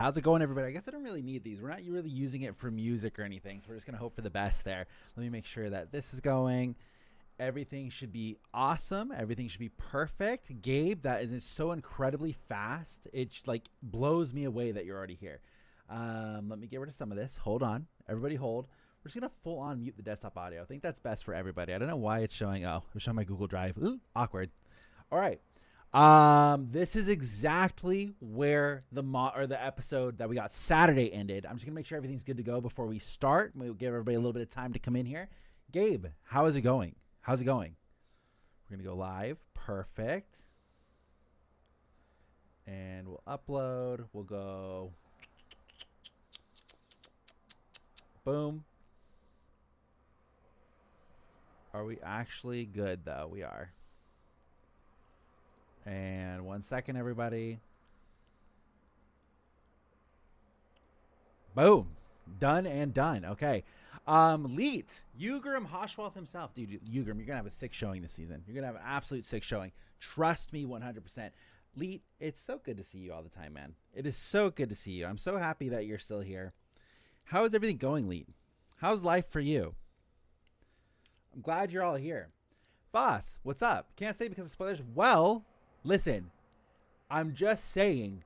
How's it going, everybody? I guess I don't really need these. We're not really using it for music or anything, so we're just going to hope for the best there. Let me make sure that this is going. Everything should be awesome. Everything should be perfect. Gabe, that is so incredibly fast. It just, like, blows me away that you're already here. Let me get rid of some of this. Hold on. Everybody hold. We're just going to full on mute the desktop audio. I think that's best for everybody. I don't know why it's showing. Oh, it's showing my Google Drive. Ooh, awkward. All right. This is exactly where the episode that we got Saturday ended. I'm just gonna make sure everything's good to go before we start. We'll give everybody a little bit of time to come in here. Gabe, how is it going? How's it going? We're gonna go live. Perfect. And we'll upload. We'll go. Boom. Are we actually good though? We are. And 1 second, everybody. Boom. Done and done. Okay. Leet. Yhwach Hoshwalth himself. Dude, Yhwach, you're going to have a sick showing this season. You're going to have an absolute sick showing. Trust me 100%. Leet, it's so good to see you all the time, man. It is so good to see you. I'm so happy that you're still here. How is everything going, Leet? How's life for you? I'm glad you're all here. Voss, what's up? Can't say because of spoilers. Well, listen, I'm just saying,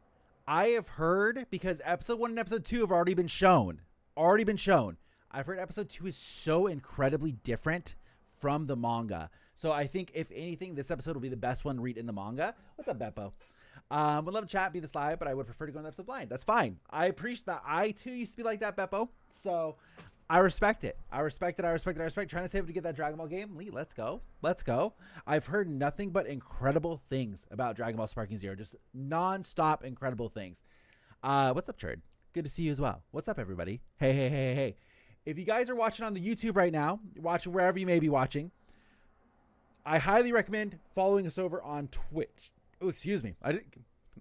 I have heard, because episode 1 and episode 2 have already been shown. I've heard episode 2 is so incredibly different from the manga. So I think, if anything, this episode will be the best one to read in the manga. What's up, Beppo? Would love to chat, be this live, but I would prefer to go in the episode blind. That's fine. I appreciate that. I, too, used to be like that, Beppo. So I respect it. I respect it. Trying to save it to get that Dragon Ball game. Lee, let's go. I've heard nothing but incredible things about Dragon Ball Sparking Zero. Just non-stop incredible things. What's up, Cherd? Good to see you as well. What's up, everybody? Hey. If you guys are watching on the YouTube right now, watching wherever you may be watching, I highly recommend following us over on Twitch. Oh, excuse me.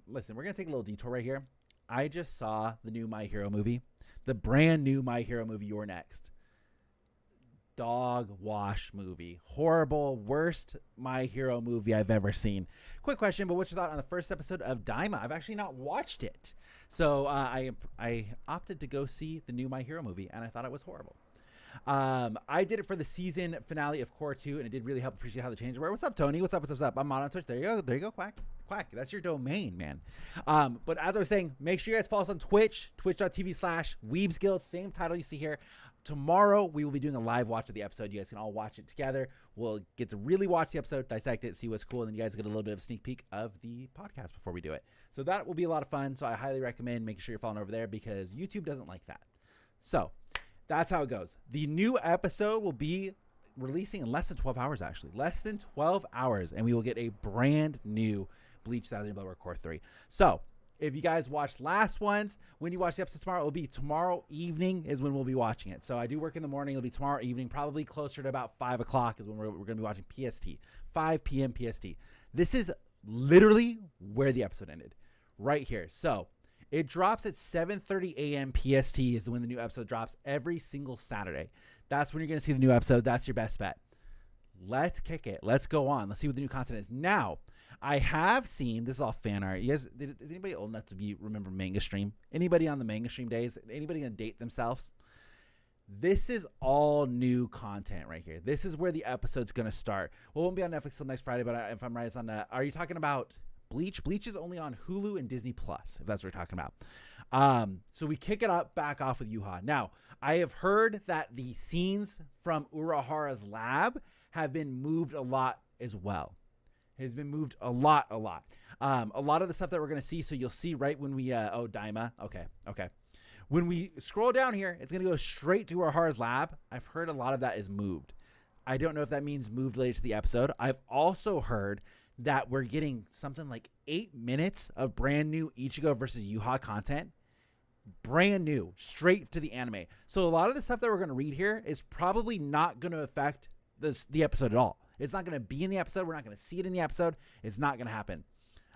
Listen, we're going to take a little detour right here. I just saw the new My Hero movie. The brand new My Hero movie, You're Next. Dog wash movie. Horrible, worst My Hero movie I've ever seen. Quick question, but what's your thought on the first episode of Daima? I've actually not watched it. So I opted to go see the new My Hero movie, and I thought it was horrible. I did it for the season finale of Core 2, and it did really help appreciate how the changes were. What's up, Tony? What's up? I'm on Twitch. There you go, Quack. That's your domain, man. But as I was saying, make sure you guys follow us on Twitch, twitch.tv/WeebsGuild, same title you see here. Tomorrow, we will be doing a live watch of the episode. You guys can all watch it together. We'll get to really watch the episode, dissect it, see what's cool, and then you guys get a little bit of a sneak peek of the podcast before we do it. So that will be a lot of fun. So I highly recommend making sure you're following over there, because YouTube doesn't like that. So that's how it goes. The new episode will be releasing in less than 12 hours, actually. Less than 12 hours, and we will get a brand new Bleach Thousand-Year Blood War Core 3. So if you guys watched last ones, when you watch the episode tomorrow, it'll be tomorrow evening is when we'll be watching it. So I do work in the morning. It'll be tomorrow evening, probably closer to about 5 o'clock is when we're going to be watching PST. 5 p.m. PST. This is literally where the episode ended. Right here. So it drops at 7:30 a.m. PST is when the new episode drops every single Saturday. That's when you're going to see the new episode. That's your best bet. Let's kick it. Let's go on. Let's see what the new content is. Now, I have seen, this is all fan art. You guys, is anybody old enough to remember Manga Stream? Anybody on the Manga Stream days? Anybody going to date themselves? This is all new content right here. This is where the episode's going to start. Well, it won't be on Netflix till next Friday, but if I'm right, it's on the, are you talking about Bleach? Bleach is only on Hulu and Disney Plus, if that's what we're talking about. So we kick it up back off with Yhwach. Now, I have heard that the scenes from Urahara's lab have been moved a lot as well. Has been moved a lot. A lot of the stuff that we're going to see, so you'll see right when we, Daima. Okay. When we scroll down here, it's going to go straight to Urahara's lab. I've heard a lot of that is moved. I don't know if that means moved later to the episode. I've also heard that we're getting something like 8 minutes of brand new Ichigo versus Yhwach content. Brand new, straight to the anime. So a lot of the stuff that we're going to read here is probably not going to affect the episode at all. It's not going to be in the episode. We're not going to see it in the episode. It's not going to happen.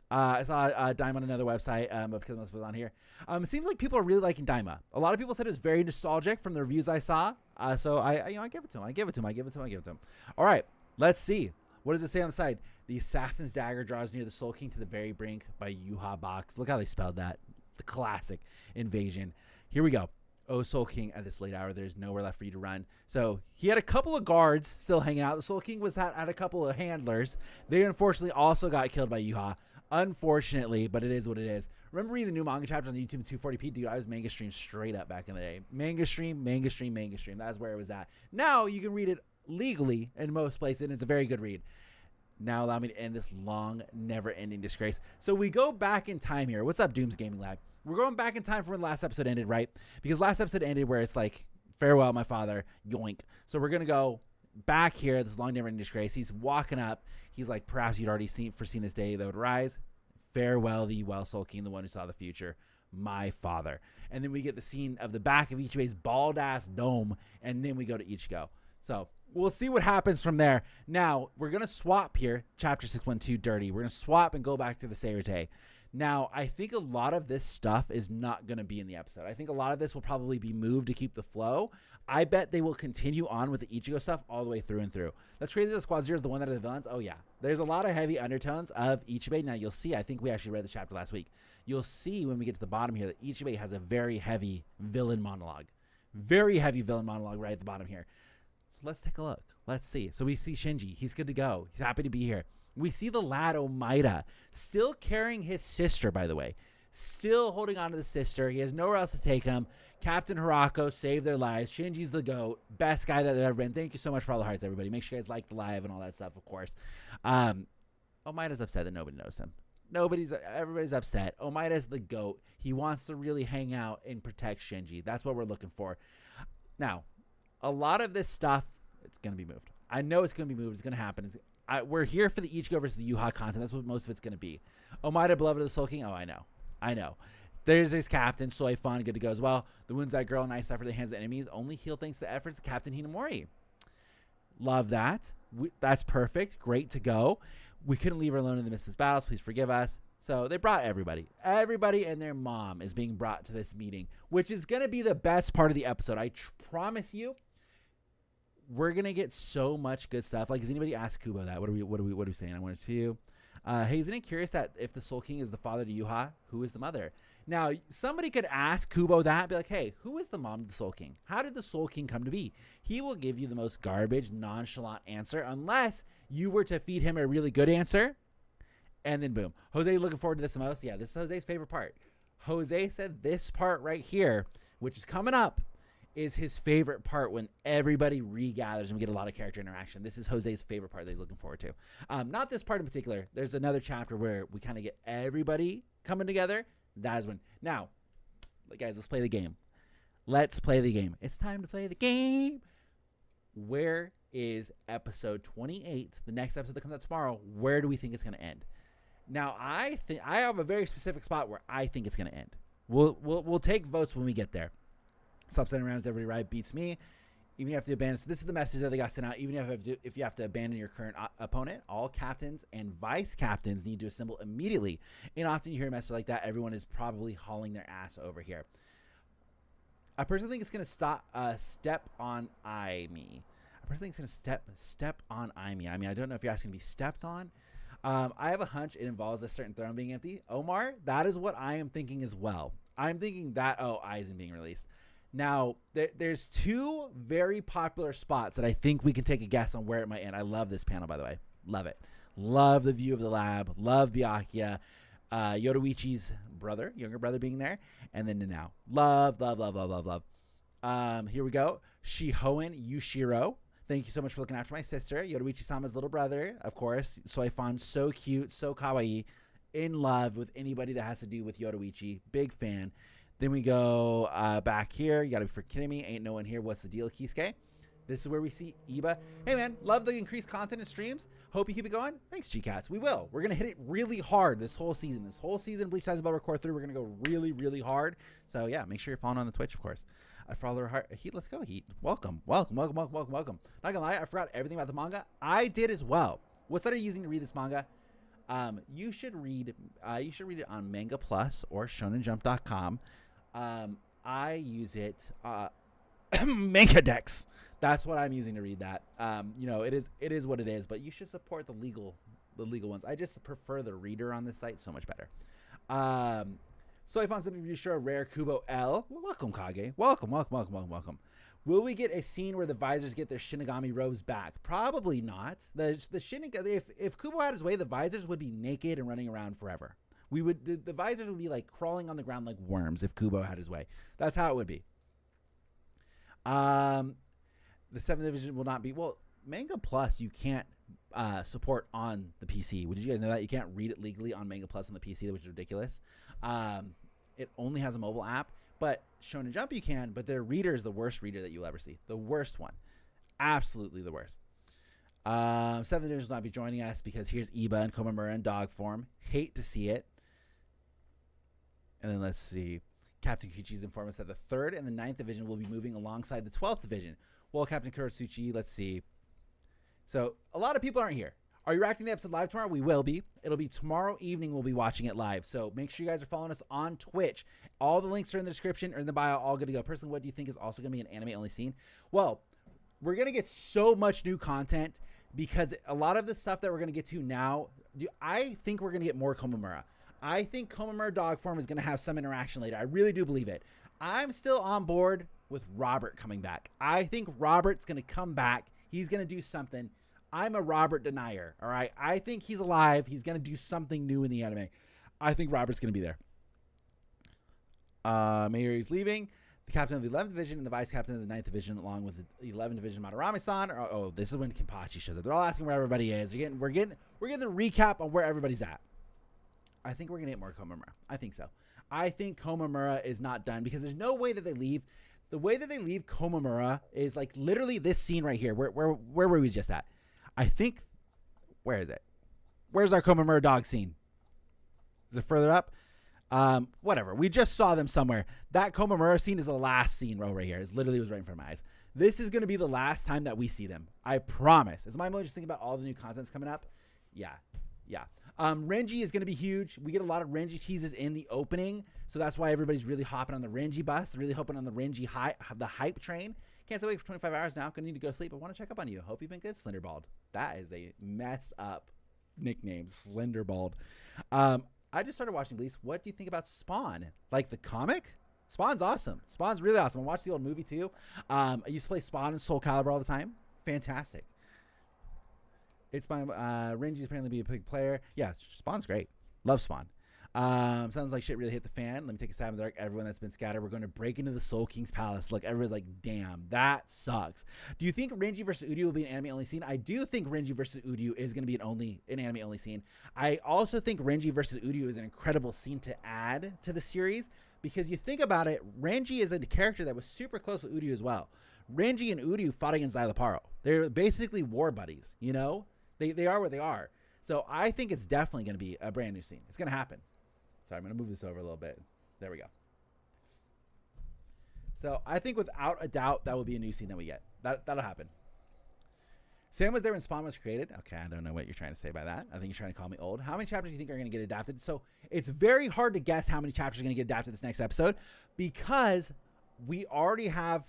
I saw Daima on another website because most of it was on here. It seems like people are really liking Daima. A lot of people said it was very nostalgic from the reviews I saw. So I give it to him. All right, let's see. What does it say on the side? The assassin's dagger draws near the Soul King to the very brink by Yhwach box. Look how they spelled that. the classic invasion. Here we go. Oh, Soul King, at this late hour, there's nowhere left for you to run. So he had a couple of guards still hanging out. The Soul King had a couple of handlers. They unfortunately also got killed by Yhwach. Unfortunately, but it is what it is. Remember reading the new manga chapters on YouTube 240p? Dude, I was manga stream straight up back in the day. Manga stream. That's where it was at. Now you can read it legally in most places, and it's a very good read. Now allow me to end this long, never-ending disgrace. So we go back in time here. What's up, Dooms Gaming Lab? We're going back in time from when the last episode ended, right? Because last episode ended where it's like, farewell, my father, yoink. So we're going to go back here, this long, never-ending disgrace. He's walking up. He's like, perhaps you'd already foreseen this day that would rise. Farewell, thee well, Soul King, the one who saw the future, my father. And then we get the scene of the back of Ichigo's bald-ass dome, and then we go to Ichigo. So we'll see what happens from there. Now, we're going to swap here, Chapter 612, Dirty. We're going to swap and go back to the Seirete. Now, I think a lot of this stuff is not going to be in the episode. I think a lot of this will probably be moved to keep the flow. I bet they will continue on with the Ichigo stuff all the way through and through. Let's crazy that Squad Zero is the one that are the villains. Oh, yeah. There's a lot of heavy undertones of Ichigo. Now, you'll see, I think we actually read this chapter last week. You'll see when we get to the bottom here that Ichigo has a very heavy villain monologue. Very heavy villain monologue right at the bottom here. So let's take a look. Let's see. So we see Shinji. He's good to go. He's happy to be here. We see the lad Omaida still carrying his sister, by the way. Still holding on to the sister. He has nowhere else to take him. Captain Hirako saved their lives. Shinji's the GOAT. Best guy that they've ever been. Thank you so much for all the hearts, everybody. Make sure you guys like the live and all that stuff, of course. Omaida's upset that nobody knows him. Everybody's upset. Omaida's the GOAT. He wants to really hang out and protect Shinji. That's what we're looking for. Now, a lot of this stuff, it's going to be moved. I know it's going to be moved. It's going to happen. We're here for the Ichigo versus the Yhwach content. That's what most of it's going to be. Omaida, beloved of the Soul King. Oh, I know. There's his captain, Soy Fun, good to go as well. The wounds that girl and I suffered at the hands of enemies only heal thanks to the efforts of Captain Hinamori. Love that. That's perfect. Great to go. We couldn't leave her alone in the midst of this battle, so please forgive us. So they brought everybody. Everybody and their mom is being brought to this meeting, which is going to be the best part of the episode. I promise you. We're going to get so much good stuff. Like, has anybody asked Kubo that? What are we saying? I wanted to. Hey, isn't it curious that if the Soul King is the father to Yhwach, who is the mother? Now, somebody could ask Kubo that, be like, hey, who is the mom to the Soul King? How did the Soul King come to be? He will give you the most garbage, nonchalant answer, unless you were to feed him a really good answer, and then boom. Jose looking forward to this the most? Yeah, this is Jose's favorite part. Jose said this part right here, which is coming up, is his favorite part when everybody regathers and we get a lot of character interaction. This is Jose's favorite part that he's looking forward to. Not this part in particular. There's another chapter where we kind of get everybody coming together. That is when. Now, guys, let's play the game. Let's play the game. It's time to play the game. Where is episode 28? The next episode that comes out tomorrow. Where do we think it's going to end? Now, I have a very specific spot where I think it's going to end. We'll take votes when we get there. Stop sending around, everybody right beats me. Even if you have to abandon. So this is the message that they got sent out. Even if you have to abandon your current opponent, all captains and vice captains need to assemble immediately. And often you hear a message like that, everyone is probably hauling their ass over here. I personally think it's going to step on Aimi. I personally think it's going to step on Aimi. I mean, I don't know if you're asking to be stepped on. I have a hunch it involves a certain throne being empty. Omar, that is what I am thinking as well. I'm thinking that, Aizen being released. Now, there's two very popular spots that I think we can take a guess on where it might end. I love this panel, by the way. Love it. Love the view of the lab. Love Byakuya. Yoruichi's younger brother being there. And then Nanao. Love. Here we go. Shihoen Yushiro. Thank you so much for looking after my sister. Yoruichi-sama's little brother, of course. Soifan, so cute, so kawaii. In love with anybody that has to do with Yoruichi. Big fan. Then we go back here. You got to be freaking kidding me. Ain't no one here. What's the deal, Kisuke? This is where we see Iba. Hey, man. Love the increased content and streams. Hope you keep it going. Thanks, G-Cats. We will. We're going to hit it really hard this whole season. This whole season, Bleach Thousand-Year Blood War Core 3, we're going to go really, really hard. So, yeah, make sure you're following on the Twitch, of course. I follow her heart. Heat, let's go, Heat. Welcome. Not going to lie, I forgot everything about the manga. I did as well. What site are you using to read this manga? You should read it on Manga Plus or ShonenJump.com. I use it Manga Dex. That's what I'm using to read that. It is what it is, but you should support the legal ones. I just prefer the reader on this site so much better. Soy found something to show a rare Kubo L. Well, welcome, Kage. Welcome. Will we get a scene where the visors get their Shinigami robes back? Probably not. The Shinigami, if Kubo had his way, the visors would be naked and running around forever. The visors would be like crawling on the ground like worms if Kubo had his way. That's how it would be. The 7th division will not be, well, Manga Plus you can't support on the PC. Did you guys know that? You can't read it legally on Manga Plus on the PC, which is ridiculous. It only has a mobile app. But Shonen Jump you can, but their reader is the worst reader that you'll ever see. The worst one. Absolutely the worst. 7th division will not be joining us because here's Iba and Komamura in dog form. Hate to see it. And then let's see. Captain Kichi's informed us that the 3rd and the 9th division will be moving alongside the 12th division. Well, Captain Kurosuchi, let's see. So a lot of people aren't here. Are you reacting to the episode live tomorrow? We will be. It'll be tomorrow evening we'll be watching it live. So make sure you guys are following us on Twitch. All the links are in the description or in the bio. All good to go. Personally, what do you think is also going to be an anime-only scene? Well, we're going to get so much new content because a lot of the stuff that we're going to get to now, I think we're going to get more Komamura. I think Komamura dog form is going to have some interaction later. I really do believe it. I'm still on board with Robert coming back. I think Robert's going to come back. He's going to do something. I'm a Robert denier, all right? I think he's alive. He's going to do something new in the anime. I think Robert's going to be there. Mayuri's leaving. The captain of the 11th division and the vice captain of the 9th division, along with the 11th division, Madarame-san. Oh, this is when Kenpachi shows up. They're all asking where everybody is. We're getting the recap on where everybody's at. I think we're going to get more Komamura. I think so. I think Komamura is not done because there's no way that they leave. The way that they leave Komamura is like literally this scene right here. Where were we just at? I think, where is it? Where's our Komamura dog scene? Is it further up? Whatever. We just saw them somewhere. That Komamura scene is the last scene right here. It literally was right in front of my eyes. This is going to be the last time that we see them. I promise. Is my mind just thinking about all the new contents coming up? Yeah. Renji is going to be huge. We get a lot of Renji teases in the opening. So that's why everybody's really hopping on the Renji bus. They're really hopping on the Renji the hype train. Can't wait for 25 hours now. Gonna need to go sleep. I want to check up on you. Hope you've been good, Slenderbald. That is a messed up nickname, Slenderbald. I just started watching Bleach. What do you think about Spawn? Like the comic? Spawn's awesome. Spawn's really awesome. I watched the old movie too. I used to play Spawn and Soul Calibur all the time. Fantastic. It's my Renji's apparently be a big player. Yeah, Spawn's great. Love Spawn. Sounds like shit really hit the fan. Let me take a stab in the dark. Everyone that's been scattered, we're going to break into the Soul King's palace. Look, everyone's like, damn, that sucks. Do you think Renji versus Uryu will be an anime-only scene? I do think Renji versus Uryu is going to be an anime-only scene. I also think Renji versus Uryu is an incredible scene to add to the series because you think about it, Renji is a character that was super close with Uryu as well. Renji and Uryu fought against Xyloparo. They're basically war buddies, you know? They are what they are. So I think it's definitely going to be a brand new scene. It's going to happen. Sorry, I'm going to move this over a little bit. There we go. So I think without a doubt, that will be a new scene that we get. That'll happen. Sam was there when Spawn was created. Okay, I don't know what you're trying to say by that. I think you're trying to call me old. How many chapters do you think are going to get adapted? So it's very hard to guess how many chapters are going to get adapted this next episode because we already have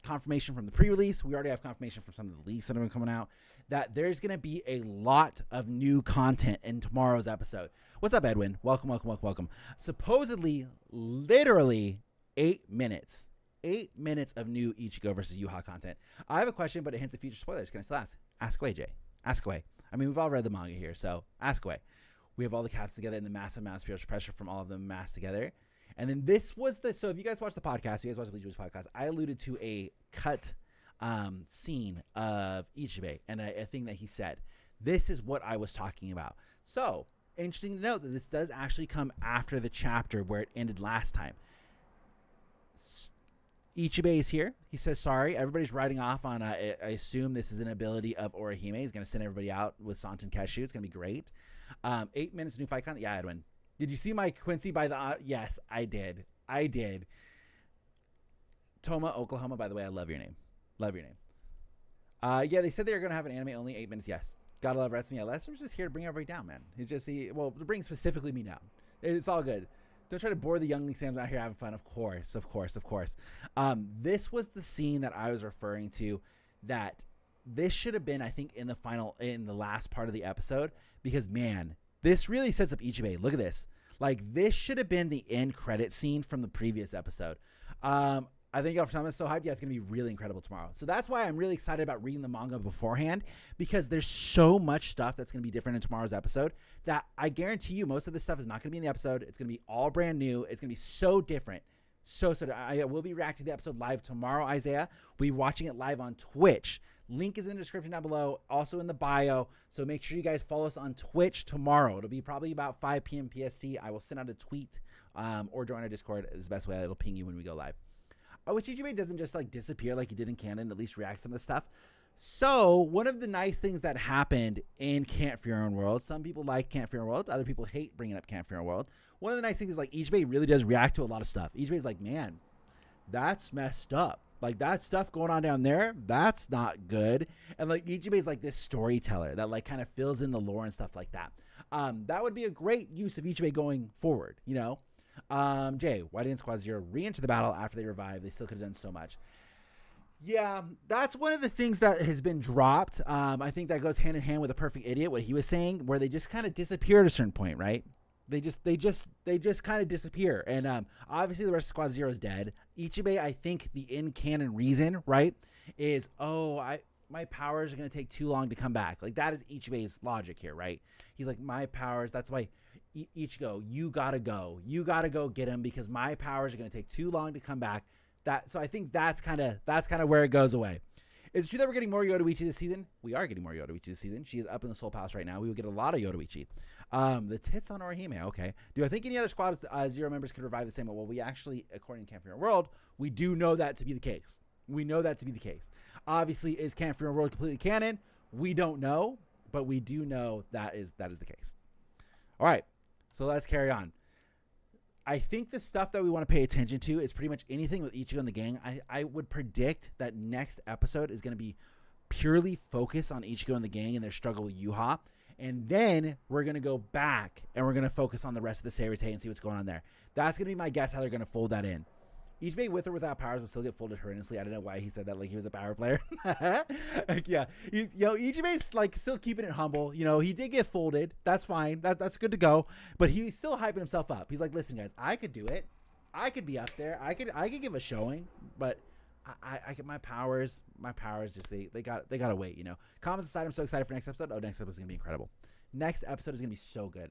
confirmation from the pre-release. We already have confirmation from some of the leaks that have been coming out that there's going to be a lot of new content in tomorrow's episode. What's up, Edwin? Welcome. Supposedly, literally 8 minutes. 8 minutes of new Ichigo versus Yhwach content. I have a question, but it hints at future spoilers. Can I still ask? Ask away, Jay. Ask away. I mean, we've all read the manga here, so ask away. We have all the caps together and the massive amount of spiritual pressure from all of them massed together. And then this was so if you guys watch the podcast, you guys watch the Bleach podcast, I alluded to a cut scene of Ichibe and a thing that he said. This is what I was talking about. So, interesting to note that this does actually come after the chapter where it ended last time. Ichibe is here. He says, sorry, everybody's riding off on, I assume this is an ability of Orihime. He's going to send everybody out with Sant and Keshu. It's going to be great. 8 minutes new fight content. Yeah, Edwin. Did you see my Quincy by the... yes, I did. Toma, Oklahoma, by the way, I love your name. Yeah, they said they were going to have an anime only 8 minutes. Yes. Gotta love Retsumi. Yeah, Lester's just here to bring everybody down, man. He's just... to bring specifically me down. It's all good. Don't try to bore the youngling Sams out here having fun. Of course. This was the scene that I was referring to that this should have been, I think, in the last part of the episode because, man, this really sets up Ichibe. Look at this. Like, this should have been the end credit scene from the previous episode. I think if I'm so hyped, yeah, it's going to be really incredible tomorrow. So that's why I'm really excited about reading the manga beforehand, because there's so much stuff that's going to be different in tomorrow's episode that I guarantee you most of this stuff is not going to be in the episode. It's going to be all brand new. It's going to be so different. So I will be reacting to the episode live tomorrow, Isaiah. We'll be watching it live on Twitch. Link is in the description down below, also in the bio. So make sure you guys follow us on Twitch tomorrow. It'll be probably about 5 p.m. PST. I will send out a tweet or join our Discord is the best way. It'll ping you when we go live. I wish Ichigo doesn't just like disappear like he did in canon, at least react to some of the stuff. So one of the nice things that happened in Can't Fear Your Own World, some people like Can't Fear Your Own World, other people hate bringing up Can't Fear Your Own World. One of the nice things is like Ichigo really does react to a lot of stuff. Ichigo's like, man, that's messed up. Like that stuff going on down there, that's not good. And like Ichigo's like this storyteller that like kind of fills in the lore and stuff like that. That would be a great use of Ichigo going forward, you know? Jay, why didn't Squad Zero re-enter the battle after they revived? They still could have done so much. Yeah, that's one of the things that has been dropped. I think that goes hand in hand with a Perfect Idiot, what he was saying, where they just kind of disappear at a certain point, right? They just kind of disappear. And obviously the rest of Squad Zero is dead. Ichigo, I think the in-canon reason, right, is, my powers are going to take too long to come back. Like, that is Ichigo's logic here, right? He's like, my powers, that's why Ichigo, you got to go. You got to go get him because my powers are going to take too long to come back. So I think that's kind of where it goes away. Is it true that we're getting more Yoruichi this season? We are getting more Yoruichi this season. She is up in the Soul Palace right now. We will get a lot of Yoruichi. The tits on Orihime. Okay. Do I think any other Squad Zero members could revive the same? Well, we actually, according to Can't Fear Your Own World, we do know that to be the case. We know that to be the case. Obviously, is Can't Fear Your Own World completely canon? We don't know, but we do know that is the case. All right. So let's carry on. I think the stuff that we want to pay attention to is pretty much anything with Ichigo and the gang. I would predict that next episode is going to be purely focused on Ichigo and the gang and their struggle with Yhwach. And then we're going to go back and we're going to focus on the rest of the Seirei and see what's going on there. That's going to be my guess how they're going to fold that in. Ichigo with or without powers will still get folded horrendously. I don't know why he said that like he was a power player. Like, yeah, Ichigo's like still keeping it humble. You know, he did get folded. That's fine. That's good to go. But he's still hyping himself up. He's like, listen, guys, I could do it. I could be up there. I could give a showing. But I get my powers just they gotta wait. You know. Comments aside, I'm so excited for next episode. Oh, next episode is gonna be incredible. Next episode is gonna be so good.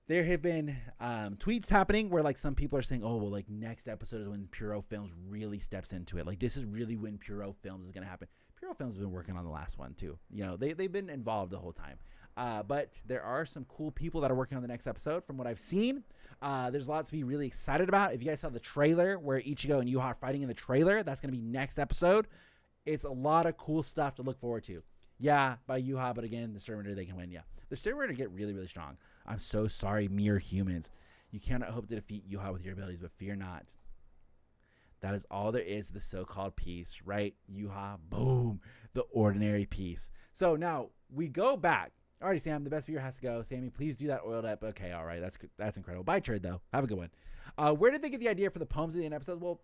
There have been tweets happening where like some people are saying, oh, well, like next episode is when Puro Films really steps into it. Like this is really when Puro Films is going to happen. Puro Films have been working on the last one too. You know, they've been involved the whole time. But there are some cool people that are working on the next episode from what I've seen. There's a lot to be really excited about. If you guys saw the trailer where Ichigo and Yhwach are fighting in the trailer, that's going to be next episode. It's a lot of cool stuff to look forward to. Yeah, by Yhwach, but again, the Exterminator, they can win. Yeah, the Exterminator get really, really strong. I'm so sorry, mere humans. You cannot hope to defeat Yhwach with your abilities, but fear not. That is all there is to the so-called peace, right? Yhwach, boom, the ordinary peace. So now we go back. All right, Sam, the best viewer has to go. Sammy, please do that oiled up. Okay, all right, that's incredible. Bye, Cherd, though. Have a good one. Where did they get the idea for the poems at the end of the episode? Well,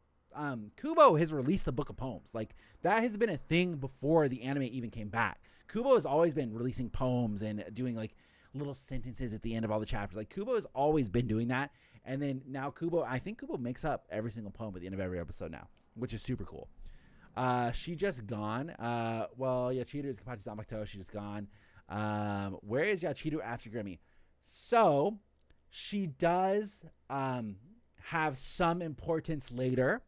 Kubo has released a book of poems. Like that has been a thing before the anime even came back. Kubo has always been releasing poems and doing like little sentences at the end of all the chapters. Like Kubo has always been doing that. And then now I think Kubo makes up every single poem at the end of every episode now, which is super cool. She just gone. Well, Yachiru is Kapachi Zanbakuto. She's just gone. Where is Yachiru after Grimmy? So she does have some importance later,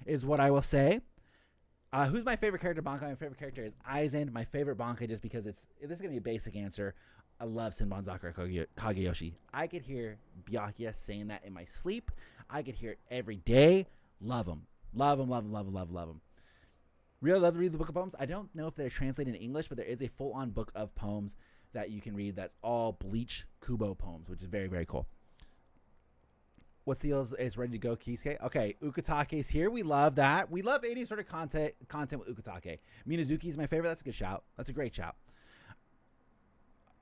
is what I will say. Who's my favorite character? Bankai. My favorite character is Aizen. My favorite Bankai just because this is going to be a basic answer. I love Senbon Sakura Kageyoshi. I could hear Byakuya saying that in my sleep. I could hear it every day. Love him. Love him, love him, love him, love him, love him. Really love to read the book of poems. I don't know if they're translated in English, but there is a full-on book of poems that you can read that's all Bleach Kubo poems, which is very, very cool. What's the deal is ready to go, Kisuke? Okay, Ukitake's here. We love that. We love any sort of content with Ukitake. Minazuki is my favorite. That's a good shout. That's a great shout.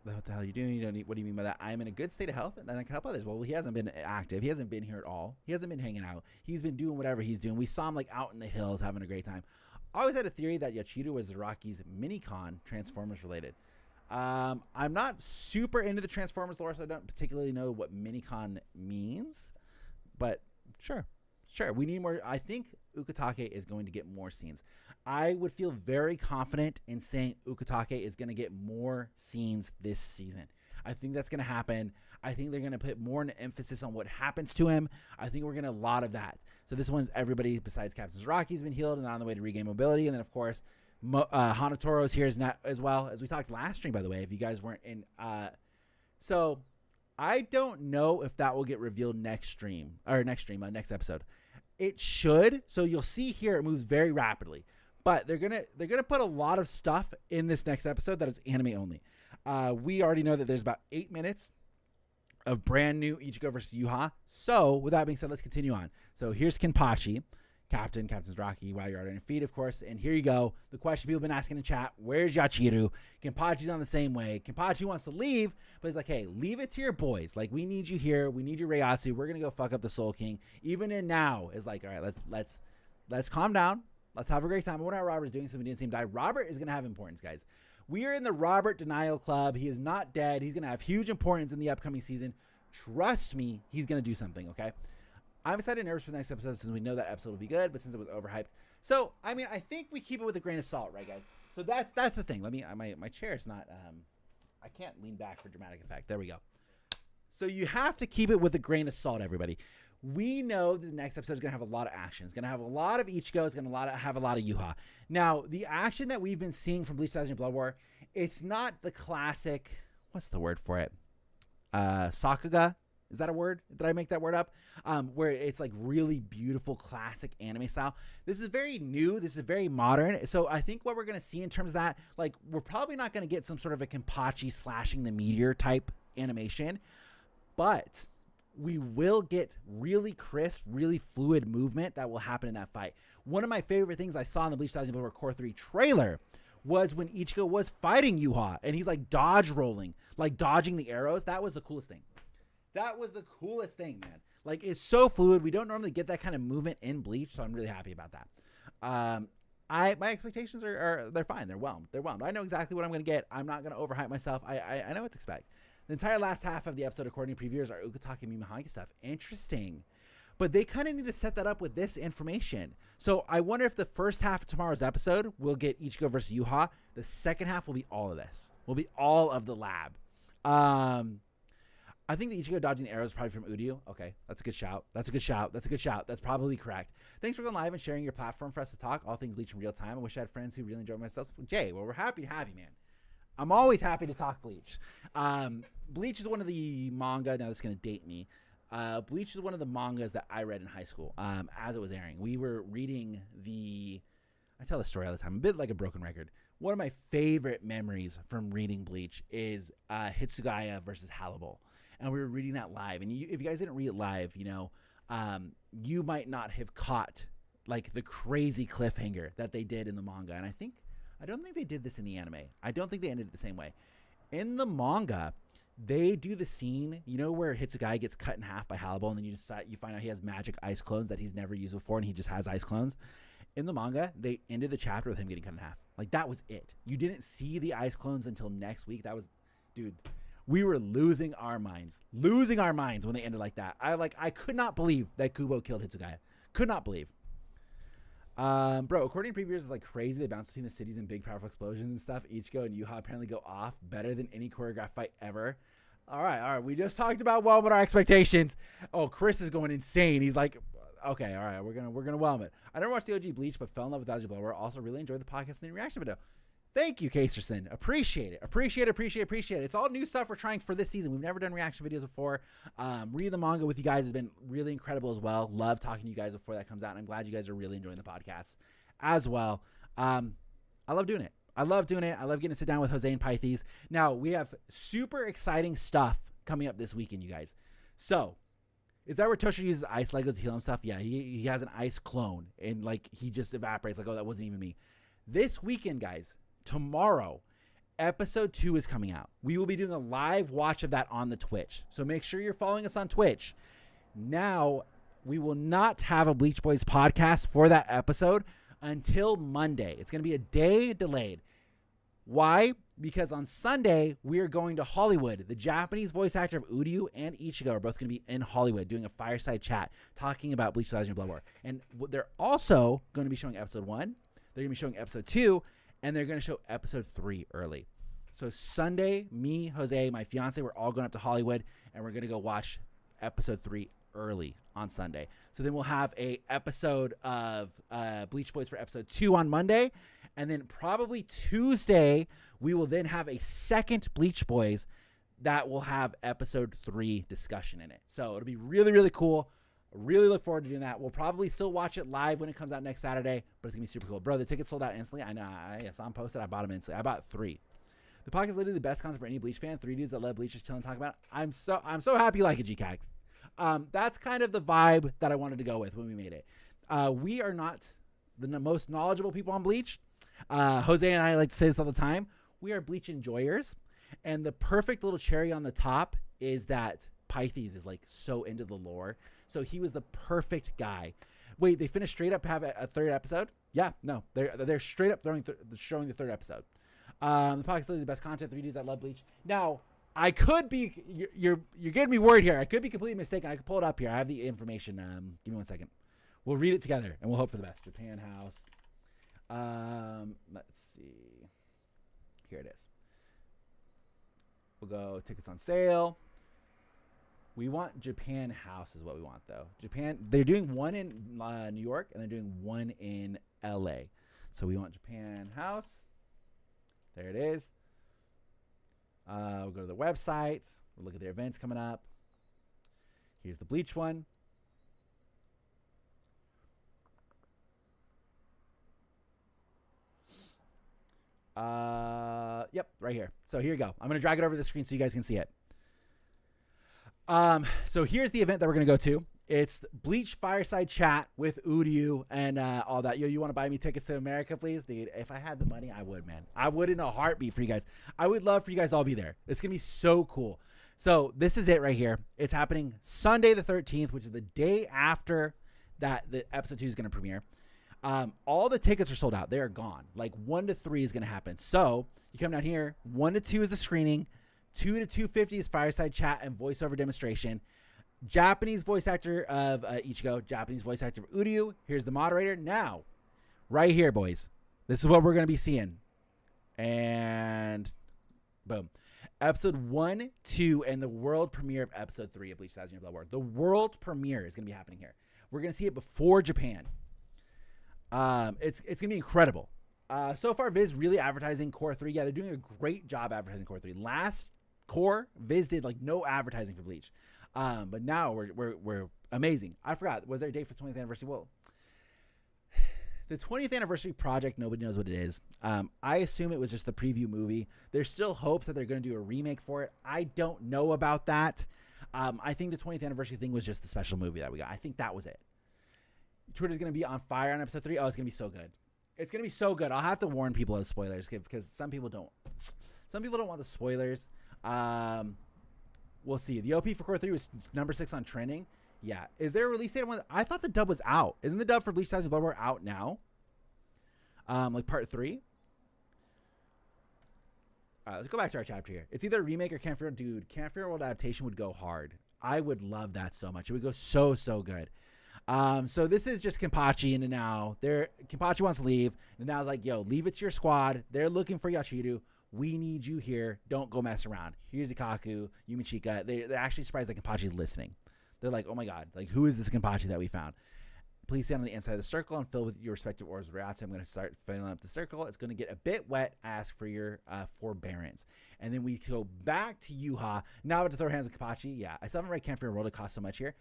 What the hell are you doing? What do you mean by that? I'm in a good state of health and I can help others. Well, he hasn't been active. He hasn't been here at all. He hasn't been hanging out. He's been doing whatever he's doing. We saw him like out in the hills having a great time. I always had a theory that Yachiru was Zaraki's mini-con Transformers related. I'm not super into the Transformers lore, so I don't particularly know what Minicon means. But sure. We need more. I think Ukitake is going to get more scenes. I would feel very confident in saying Ukitake is going to get more scenes this season. I think that's going to happen. I think they're going to put more emphasis on what happens to him. I think we're going to a lot of that. So this one's everybody besides Captain Zaraki's been healed and on the way to regain mobility. And then, of course, Hanatoro is here as well, as we talked last stream, by the way, if you guys weren't in. So I don't know if that will get revealed next episode. It should. So you'll see here it moves very rapidly. But they're gonna put a lot of stuff in this next episode that is anime only. We already know that there's about 8 minutes of brand new Ichigo versus Yhwach. So with that being said, let's continue on. So here's Kenpachi, Captain Zaraki, while you're on your feet, of course. And here you go. The question people have been asking in chat: where's Yachiru? Kenpachi's on the same way. Kenpachi wants to leave, but he's like, hey, leave it to your boys. Like, we need you here. We need your Reiatsu. We're gonna go fuck up the Soul King. Even in now is like, all right, let's calm down. Let's have a great time. I wonder how Robert's doing since we didn't see him die. Robert is going to have importance, guys. We are in the Robert Denial Club. He is not dead. He's going to have huge importance in the upcoming season. Trust me, he's going to do something, okay? I'm excited and nervous for the next episode since we know that episode will be good, but since it was overhyped. So, I mean, I think we keep it with a grain of salt, right, guys? So that's the thing. Let me, my chair is not, I can't lean back for dramatic effect. There we go. So you have to keep it with a grain of salt, everybody. We know the next episode is going to have a lot of action. It's going to have a lot of Ichigo. It's going to have a lot of Yhwach. Now, the action that we've been seeing from Bleach Thousand-Year Blood War, it's not the classic, what's the word for it? Sakuga? Is that a word? Did I make that word up? Where it's like really beautiful classic anime style. This is very new. This is very modern. So I think what we're going to see in terms of that, like, we're probably not going to get some sort of a Kenpachi slashing the meteor type animation, but we will get really crisp, really fluid movement that will happen in that fight. One of my favorite things I saw in the Bleach Thousand-Year Blood War Core 3 trailer was when Ichigo was fighting Yhwach and he's like dodge rolling, like dodging the arrows. That was the coolest thing. That was the coolest thing, man. Like, it's so fluid. We don't normally get that kind of movement in Bleach, so I'm really happy about that. My expectations they're fine. They're whelmed. I know exactly what I'm going to get. I'm not going to overhype myself. I know what to expect. The entire last half of the episode, according to previewers, are Ukitake and Mimihagi stuff. Interesting. But they kind of need to set that up with this information. So I wonder if the first half of tomorrow's episode will get Ichigo versus Yhwach. The second half will be all of this. Will be all of the lab. I think the Ichigo dodging the arrows is probably from Uryu. Okay, that's a good shout. That's probably correct. Thanks for going live and sharing your platform for us to talk all things Bleach in real time. I wish I had friends who really enjoyed myself. Jay, well, we're happy to have you, man. I'm always happy to talk Bleach. Bleach is one of the manga. Now, this is going to date me. Bleach is one of the mangas that I read in high school as it was airing. We were reading I tell the story all the time, a bit like a broken record. One of my favorite memories from reading Bleach is Hitsugaya versus Halibut. And we were reading that live. And if you guys didn't read it live, you might not have caught like the crazy cliffhanger that they did in the manga. And I don't think they did this in the anime. I don't think they ended it the same way. In the manga, they do the scene, where Hitsugaya gets cut in half by Halibut, and then you find out he has magic ice clones that he's never used before, and he just has ice clones. In the manga, they ended the chapter with him getting cut in half. Like, that was it. You didn't see the ice clones until next week. Dude, we were losing our minds when they ended like that. I could not believe that Kubo killed Hitsugaya. Could not believe. Bro, according to previewers, it's like crazy. They bounce between the cities in big, powerful explosions and stuff. Ichigo and Yhwach apparently go off better than any choreographed fight ever. All right. We just talked about whelming our expectations. Oh, Chris is going insane. He's like, okay, all right, we're gonna whelm it. I never watched the OG Bleach, but fell in love with Thousand-Year Blood War. Also, really enjoyed the podcast and the reaction video. Thank you, Casterson. Appreciate it. It's all new stuff we're trying for this season. We've never done reaction videos before. Reading the manga with you guys has been really incredible as well. Love talking to you guys before that comes out, and I'm glad you guys are really enjoying the podcast as well. I love doing it. I love getting to sit down with Jose and Pythes. Now, we have super exciting stuff coming up this weekend, you guys. So, is that where Tosha uses ice Legos to heal himself? Yeah, he has an ice clone, and he just evaporates like, oh, that wasn't even me. This weekend, guys, tomorrow, episode 2 is coming out. We will be doing a live watch of that on the Twitch. So make sure you're following us on Twitch. Now, we will not have a Bleach Boys podcast for that episode until Monday. It's going to be a day delayed. Why? because on Sunday we are going to Hollywood. The Japanese voice actor of Uryu and Ichigo are both going to be in Hollywood doing a fireside chat talking about Bleach Thousand-Year Blood War. And they're also going to be showing episode 1. They're going to be showing episode 2, and they're going to show episode 3 early. So Sunday, me, Jose, my fiance, we're all going up to Hollywood, and we're going to go watch episode 3 early on Sunday. So then we'll have a episode of Bleach Boys for episode 2 on Monday, and then probably Tuesday we will then have a second Bleach Boys that will have episode 3 discussion in it. So it'll be really, really cool. Really look forward to doing that. We'll probably still watch it live when it comes out next Saturday, but it's gonna be super cool. Bro, the tickets sold out instantly. I know. I saw them posted. I bought them instantly. I bought 3. The podcast is literally the best content for any Bleach fan. 3 dudes that love Bleach just chill and talk about it. I'm so happy you like it, GCAG. That's kind of the vibe that I wanted to go with when we made it. We are not the most knowledgeable people on Bleach. Jose and I like to say this all the time. We are Bleach enjoyers, and the perfect little cherry on the top is that Pythes is like so into the lore, so he was the perfect guy. Wait, they finished straight up have a 3rd episode? Yeah, no, they're straight up showing the 3rd episode. The podcast is literally the best content. 3 dudes that love Bleach. Now, I could be you're getting me worried here. I could be completely mistaken. I could pull it up here. I have the information. Give me 1 second. We'll read it together and we'll hope for the best. Japan House. Let's see. Here it is. We'll go tickets on sale. We want Japan House is what we want though. Japan. They're doing one in New York and they're doing one in LA. So we want Japan House. There it is. We'll go to the website. We'll look at their events coming up. Here's the Bleach one. Yep, right here. So here you go. I'm going to drag it over the screen so you guys can see it. So here's the event that we're going to go to. It's Bleach Fireside Chat with Uryu and all that. Yo, you want to buy me tickets to America, please? Dude, if I had the money, I would, man. I would in a heartbeat for you guys. I would love for you guys all to be there. It's going to be so cool. So this is it right here. It's happening Sunday the 13th, which is the day after that the episode 2 is going to premiere. All the tickets are sold out. They are gone. Like 1 to 3 is going to happen. So you come down here. 1 to 2 is the screening. 2 to 2:50 is fireside chat and voiceover demonstration. Japanese voice actor of Ichigo. Japanese voice actor of Uryu. Here's the moderator. Now, right here, boys. This is what we're going to be seeing. And boom. Episode 1, 2, and the world premiere of episode 3 of Bleach Thousand-Year Blood War. The world premiere is going to be happening here. We're going to see it before Japan. It's going to be incredible. So far, Viz really advertising Core 3. Yeah, they're doing a great job advertising Core 3. Last Core, Viz did like no advertising for Bleach. But now we're amazing. I forgot. Was there a date for 20th anniversary? Well, the 20th anniversary project, nobody knows what it is. I assume it was just the preview movie. There's still hopes that they're going to do a remake for it. I don't know about that. I think the 20th anniversary thing was just the special movie that we got. I think that was it. Twitter's going to be on fire on episode 3. Oh, it's going to be so good. It's going to be so good. I'll have to warn people of spoilers because some people don't want the spoilers. We'll see. The OP for Core 3 was number 6 on trending. Yeah. Is there a release date on one? I thought the dub was out. Isn't the dub for Bleach Thousand-Year Blood War out now? Like part 3? All right, let's go back to our chapter here. It's either a remake or Camp Hero. Dude, Camp Hero World adaptation would go hard. I would love that so much. It would go so, so good. So this is just Kenpachi and Nanao. Kenpachi wants to leave. Nanao's like, yo, leave it to your squad. They're looking for Yashiru. We need you here. Don't go mess around. Here's Ikaku, Yumichika. They're actually surprised that Kenpachi's listening. They're like, oh my God, like who is this Kenpachi that we found? Please stand on the inside of the circle and fill with your respective orbs of Ryatsu. I'm going to start filling up the circle. It's going to get a bit wet. Ask for your forbearance. And then we go back to Yhwach. Now I have to throw hands with Kenpachi. Yeah, I still haven't read Camp Hero World. It costs so much here.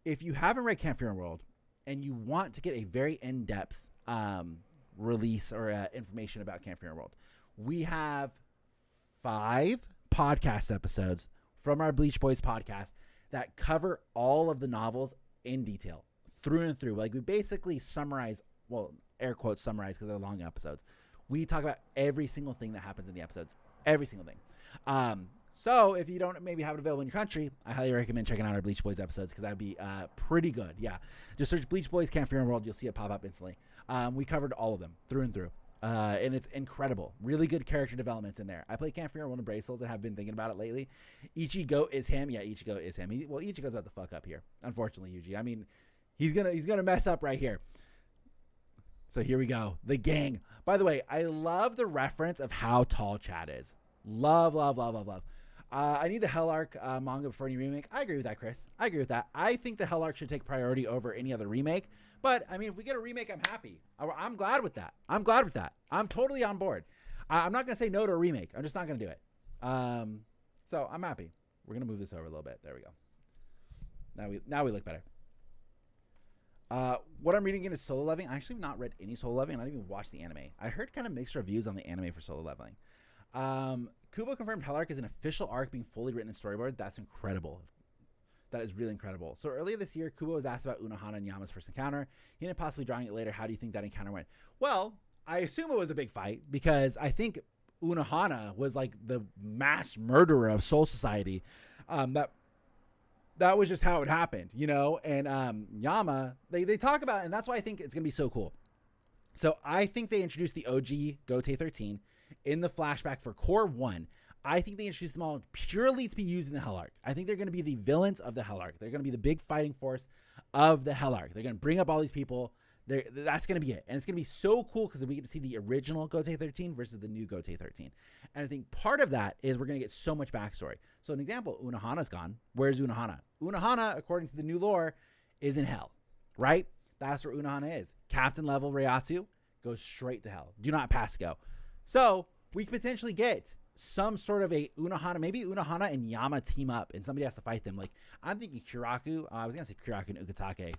If you haven't read Camp Hero World and you want to get a very in-depth release or information about Camp Hero World, we have 5 podcast episodes from our Bleach Boys podcast that cover all of the novels in detail, through and through. Like we basically summarize, well, air quotes summarize because they're long episodes. We talk about every single thing that happens in the episodes, every single thing. So if you don't maybe have it available in your country, I highly recommend checking out our Bleach Boys episodes because that would be pretty good. Yeah, just search Bleach Boys Camp Hero World. You'll see it pop up instantly. We covered all of them through and through. And it's incredible. Really good character developments in there. I play Camp Fear World and Brave Souls and have been thinking about it lately. Ichigo is him. Yeah, Ichigo is him. Ichigo's about to fuck up here. Unfortunately, Yuji. I mean, he's gonna mess up right here. So here we go. The gang. By the way, I love the reference of how tall Chad is. Love. I need the Hell Arc manga before any remake. I agree with that, Chris. I agree with that. I think the Hell Arc should take priority over any other remake. But, I mean, if we get a remake, I'm happy. I'm glad with that. I'm totally on board. I'm not going to say no to a remake. I'm just not going to do it. So, I'm happy. We're going to move this over a little bit. There we go. Now we look better. What I'm reading in is Solo Leveling. I actually have not read any Solo Leveling. I not even watched the anime. I heard kind of mixed reviews on the anime for Solo Leveling. Kubo confirmed Hell Arc is an official arc being fully written in storyboard. That's incredible. That is really incredible. So earlier this year, Kubo was asked about Unohana and Yama's first encounter. He ended possibly drawing it later. How do you think that encounter went? Well, I assume it was a big fight because I think Unohana was like the mass murderer of Soul Society. That was just how it happened, you know? And Yama, they talk about it, and that's why I think it's going to be so cool. So I think they introduced the OG Gote 13 in the flashback for Core 1. I think they introduced them all purely to be used in the Hell Arc. I think they're going to be the villains of the Hell Arc. They're going to be the big fighting force of the Hell Arc. They're going to bring up all these people. That's going to be it. And it's going to be so cool because we get to see the original Gote 13 versus the new Gote 13. And I think part of that is we're going to get so much backstory. So an example, Unohana's gone. Where's Unohana? Unohana, according to the new lore, is in hell, right? That's where Unohana is. Captain level Reiatsu goes straight to hell. Do not pass go. So we could potentially get some sort of a Unohana, maybe Unohana and Yama team up and somebody has to fight them. Like, I'm thinking Kiraku. I was going to say Kiraku and Ukitake.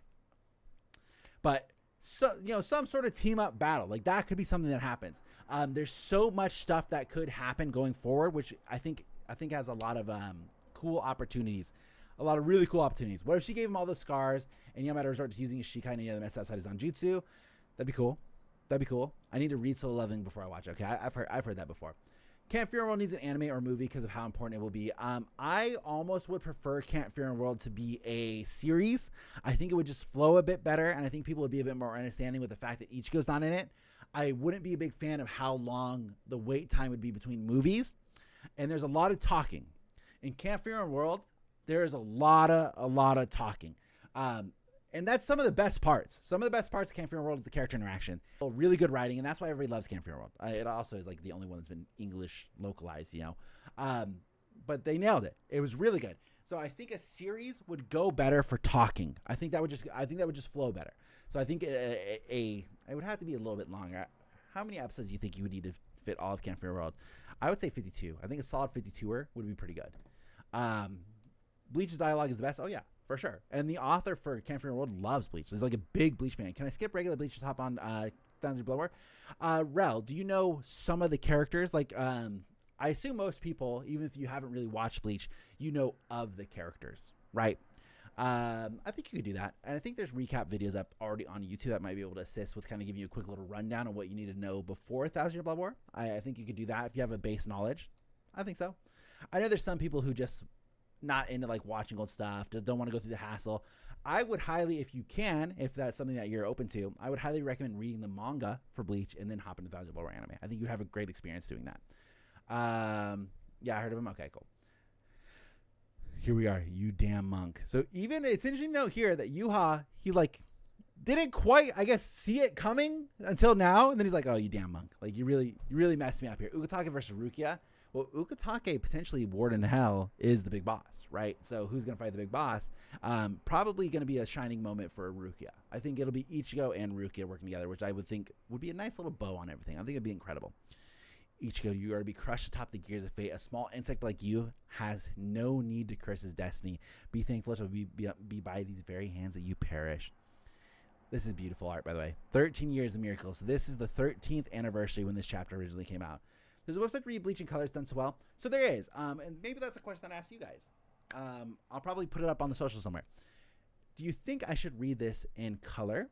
But, so, you know, some sort of team up battle. Like, that could be something that happens. There's so much stuff that could happen going forward, which I think has a lot of cool opportunities. A lot of really cool opportunities. What if she gave him all those scars and Yama had to resort to using his Shikai and any other mess outside his Zanjutsu? That'd be cool. I need to read Solo Leveling before I watch it. Okay, I've heard that before. Camp Fear World needs an anime or movie because of how important it will be. I almost would prefer Camp Fear World to be a series. I think it would just flow a bit better, and I think people would be a bit more understanding with the fact that Ichigo's not in it. I wouldn't be a big fan of how long the wait time would be between movies, and there's a lot of talking. In Camp Fear World, there is a lot of talking. And that's some of the best parts. Some of the best parts of Camp Fear World is the character interaction. Really good writing, and that's why everybody loves Camp Fear World. It also is like the only one that's been English localized, you know. But they nailed it. It was really good. So I think a series would go better for talking. I think that would just flow better. So I think it would have to be a little bit longer. How many episodes do you think you would need to fit all of Camp Fear World? I would say 52. I think a solid 52er would be pretty good. Bleach's dialogue is the best. Oh yeah. For sure. And the author for Camp Fear World loves Bleach. He's like a big Bleach fan. Can I skip regular Bleach? Just hop on Thousand-Year Blood War? Rel, do you know some of the characters? Like, I assume most people, even if you haven't really watched Bleach, you know of the characters, right? I think you could do that. And I think there's recap videos up already on YouTube that might be able to assist with kind of giving you a quick little rundown of what you need to know before Thousand-Year Blood War. I think you could do that if you have a base knowledge. I think so. I know there's some people who just not into like watching old stuff, just don't want to go through the hassle. I would highly, if you can, if that's something that you're open to, I would highly recommend reading the manga for Bleach and then hop into Thousand-Year Blood War anime. I think you have a great experience doing that. Yeah, I heard of him. Okay, cool. Here we are, you damn monk. So even it's interesting to note here that Yhwach, he like didn't quite, I guess, see it coming until now, and then he's like, "Oh, you damn monk! Like you really messed me up here." Ukitake versus Rukia. Well, Ukitake, potentially Warden Hell, is the big boss, right? So who's going to fight the big boss? Probably going to be a shining moment for Rukia. I think it'll be Ichigo and Rukia working together, which I would think would be a nice little bow on everything. I think it'd be incredible. Ichigo, you are to be crushed atop the gears of fate. A small insect like you has no need to curse his destiny. Be thankful it will be by these very hands that you perish. This is beautiful art, by the way. 13 years of miracles. So this is the 13th anniversary when this chapter originally came out. There's a website to read Bleach in colors done so well. So there is. And maybe that's a question I'd ask you guys. I'll probably put it up on the social somewhere. Do you think I should read this in color?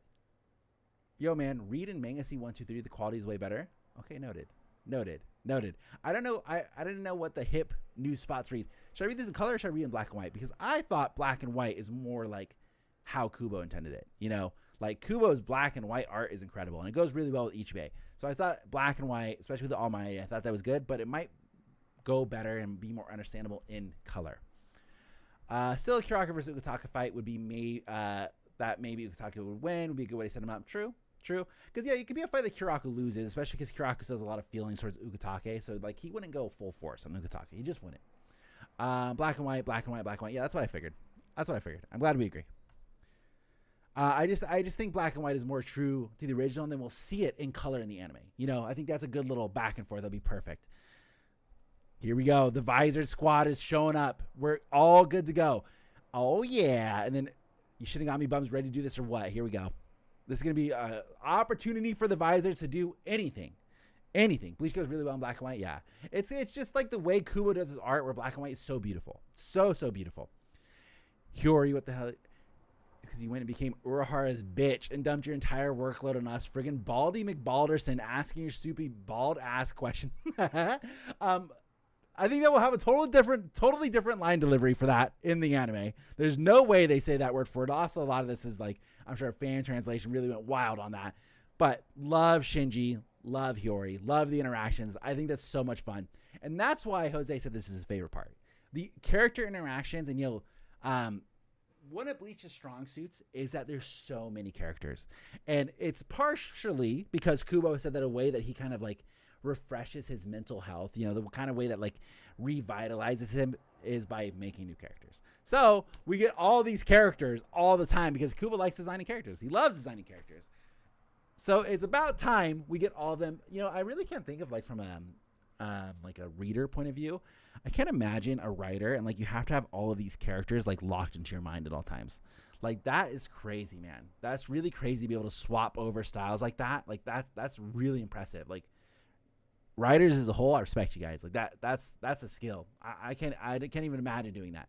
Yo, man, read in Manga C123. The quality is way better. Okay, noted. I don't know. I didn't know what the hip news spots read. Should I read this in color or should I read in black and white? Because I thought black and white is more like how Kubo intended it. You know, Like Kubo's black and white art is incredible, and it goes really well with Ichigo. So I thought black and white, especially with the All Might, I thought that was good, but it might go better and be more understandable in color. Still, a Kiraku versus Ukitake fight would be that maybe Ukitake would win. Would be a good way to set him up. True. Because yeah, it could be a fight that Kiraku loses, especially because Kiraku has a lot of feelings towards Ukitake. So like he wouldn't go full force on Ukitake. He just wouldn't. Black and white. Yeah, that's what I figured. I'm glad we agree. I just think black and white is more true to the original, and then we'll see it in color in the anime. You know, I think that's a good little back and forth. That'll be perfect. Here we go. The Visored Squad is showing up. We're all good to go. Oh, yeah. And then you should have got me bums ready to do this or what? Here we go. This is going to be an opportunity for the Visors to do anything. Anything. Bleach goes really well in black and white. Yeah. It's just like the way Kubo does his art, where black and white is so beautiful. So beautiful. Hiyori, what the hell? Because you went and became Urahara's bitch and dumped your entire workload on us. Friggin' Baldy McBalderson asking your stupid bald ass question. I think that will have a totally different line delivery for that in the anime. There's no way they say that word for it. Also, a lot of this is like, I'm sure fan translation really went wild on that. But love Shinji, love Hiyori, love the interactions. I think that's so much fun. And that's why Jose said this is his favorite part. The character interactions, and one of Bleach's strong suits is that there's so many characters. And it's partially because Kubo said that a way that he kind of like refreshes his mental health, the kind of way that like revitalizes him is by making new characters. So we get all these characters all the time because Kubo likes designing characters. He loves designing characters. So it's about time we get all of them. I really can't think of like from like a reader point of view. I can't imagine a writer and like you have to have all of these characters like locked into your mind at all times. Like that is crazy, man. That's really crazy to be able to swap over styles like that. Like that's really impressive. Like writers as a whole, I respect you guys. Like that's a skill. I can't even imagine doing that.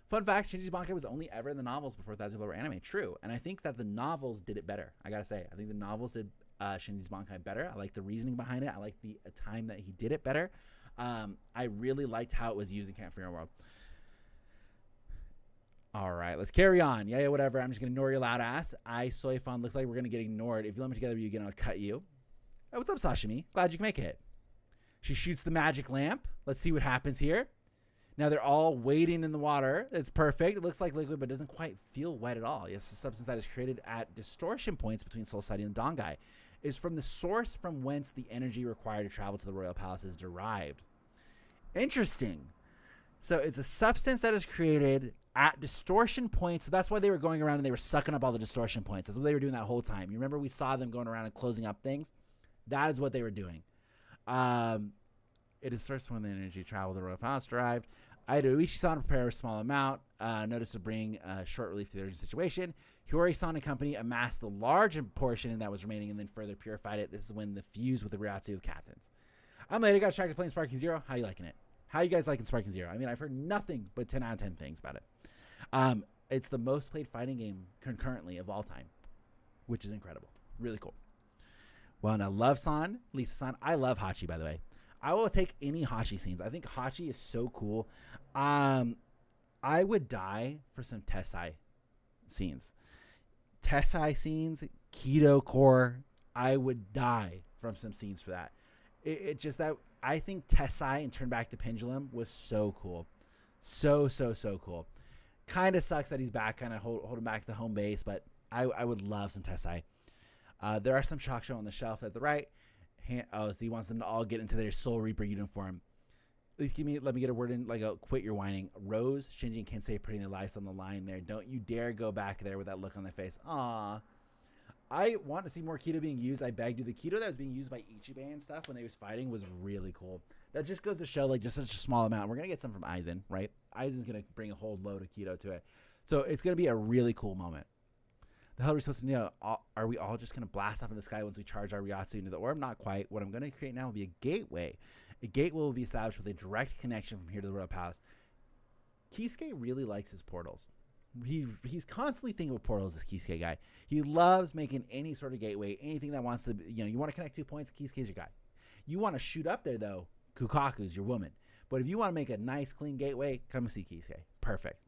Fun fact, Shinji's Bankai was only ever in the novels before Thousand-Year Blood War anime. True. And I think that the novels did it better. I gotta say. I think the novels did Shinji's Bankai better. I like the reasoning behind it. I like the time that he did it better. I really liked how it was used in Camp Freedom World. All right, let's carry on. Yeah, whatever. I'm just gonna ignore your loud ass. Soifan, looks like we're gonna get ignored. If you let me together, you I'll cut you. Hey, what's up, Sashimi? Glad you can make it. She shoots the magic lamp. Let's see what happens here. Now they're all wading in the water. It's perfect. It looks like liquid, but doesn't quite feel wet at all. Yes, the substance that is created at distortion points between Soul Society and Dangai is from the source from whence the energy required to travel to the Royal Palace is derived. Interesting. So it's a substance that is created at distortion points. So that's why they were going around and they were sucking up all the distortion points. That's what they were doing that whole time. You remember we saw them going around and closing up things? That is what they were doing. It is sourced from the energy travel to the Royal Palace derived. I had Uishi-san prepare a small amount. Notice to bring short relief to the urgent situation. Hiyori-san and company amassed the large portion that was remaining and then further purified it. This is when the fuse with the Ryatsu of captains. I'm late. I got distracted playing Sparking Zero. How you liking it? How you guys liking Sparking Zero? I mean, I've heard nothing but 10 out of 10 things about it. It's the most played fighting game concurrently of all time, which is incredible. Really cool. Well, now Love-san, Lisa-san. I love Hachi, by the way. I will take any Hachi scenes. I think Hachi is so cool. I would die for some Tessai scenes. Tessai scenes, Keto Core. I would die from some scenes for that. It just that I think Tessai and Turn Back the Pendulum was so cool. So cool. Kind of sucks that he's back, kind of holding back the home base, but I would love some Tessai. There are some shock show on the shelf at the right. So he wants them to all get into their Soul Reaper uniform. At least let me get a word in, like a quit your whining. Rose, Shinji, and Kensei putting their lives on the line there. Don't you dare go back there with that look on their face. Aw. I want to see more Keto being used. I begged you. The Keto that was being used by Ichigo and stuff when they was fighting was really cool. That just goes to show, like, just such a small amount. We're going to get some from Aizen, right? Aizen's going to bring a whole load of Keto to it. So it's going to be a really cool moment. The hell are we supposed to know? Are we all just going to blast off in the sky once we charge our Ryatsu into the orb? Not quite. What I'm going to create now will be a gateway. A gateway will be established with a direct connection from here to the Royal Palace. Kisuke really likes his portals. He's constantly thinking of portals, this Kisuke guy. He loves making any sort of gateway, anything that wants to, you want to connect 2 points, Kisuke's your guy. You want to shoot up there, though, Kukaku's your woman. But if you want to make a nice, clean gateway, come and see Kisuke. Perfect.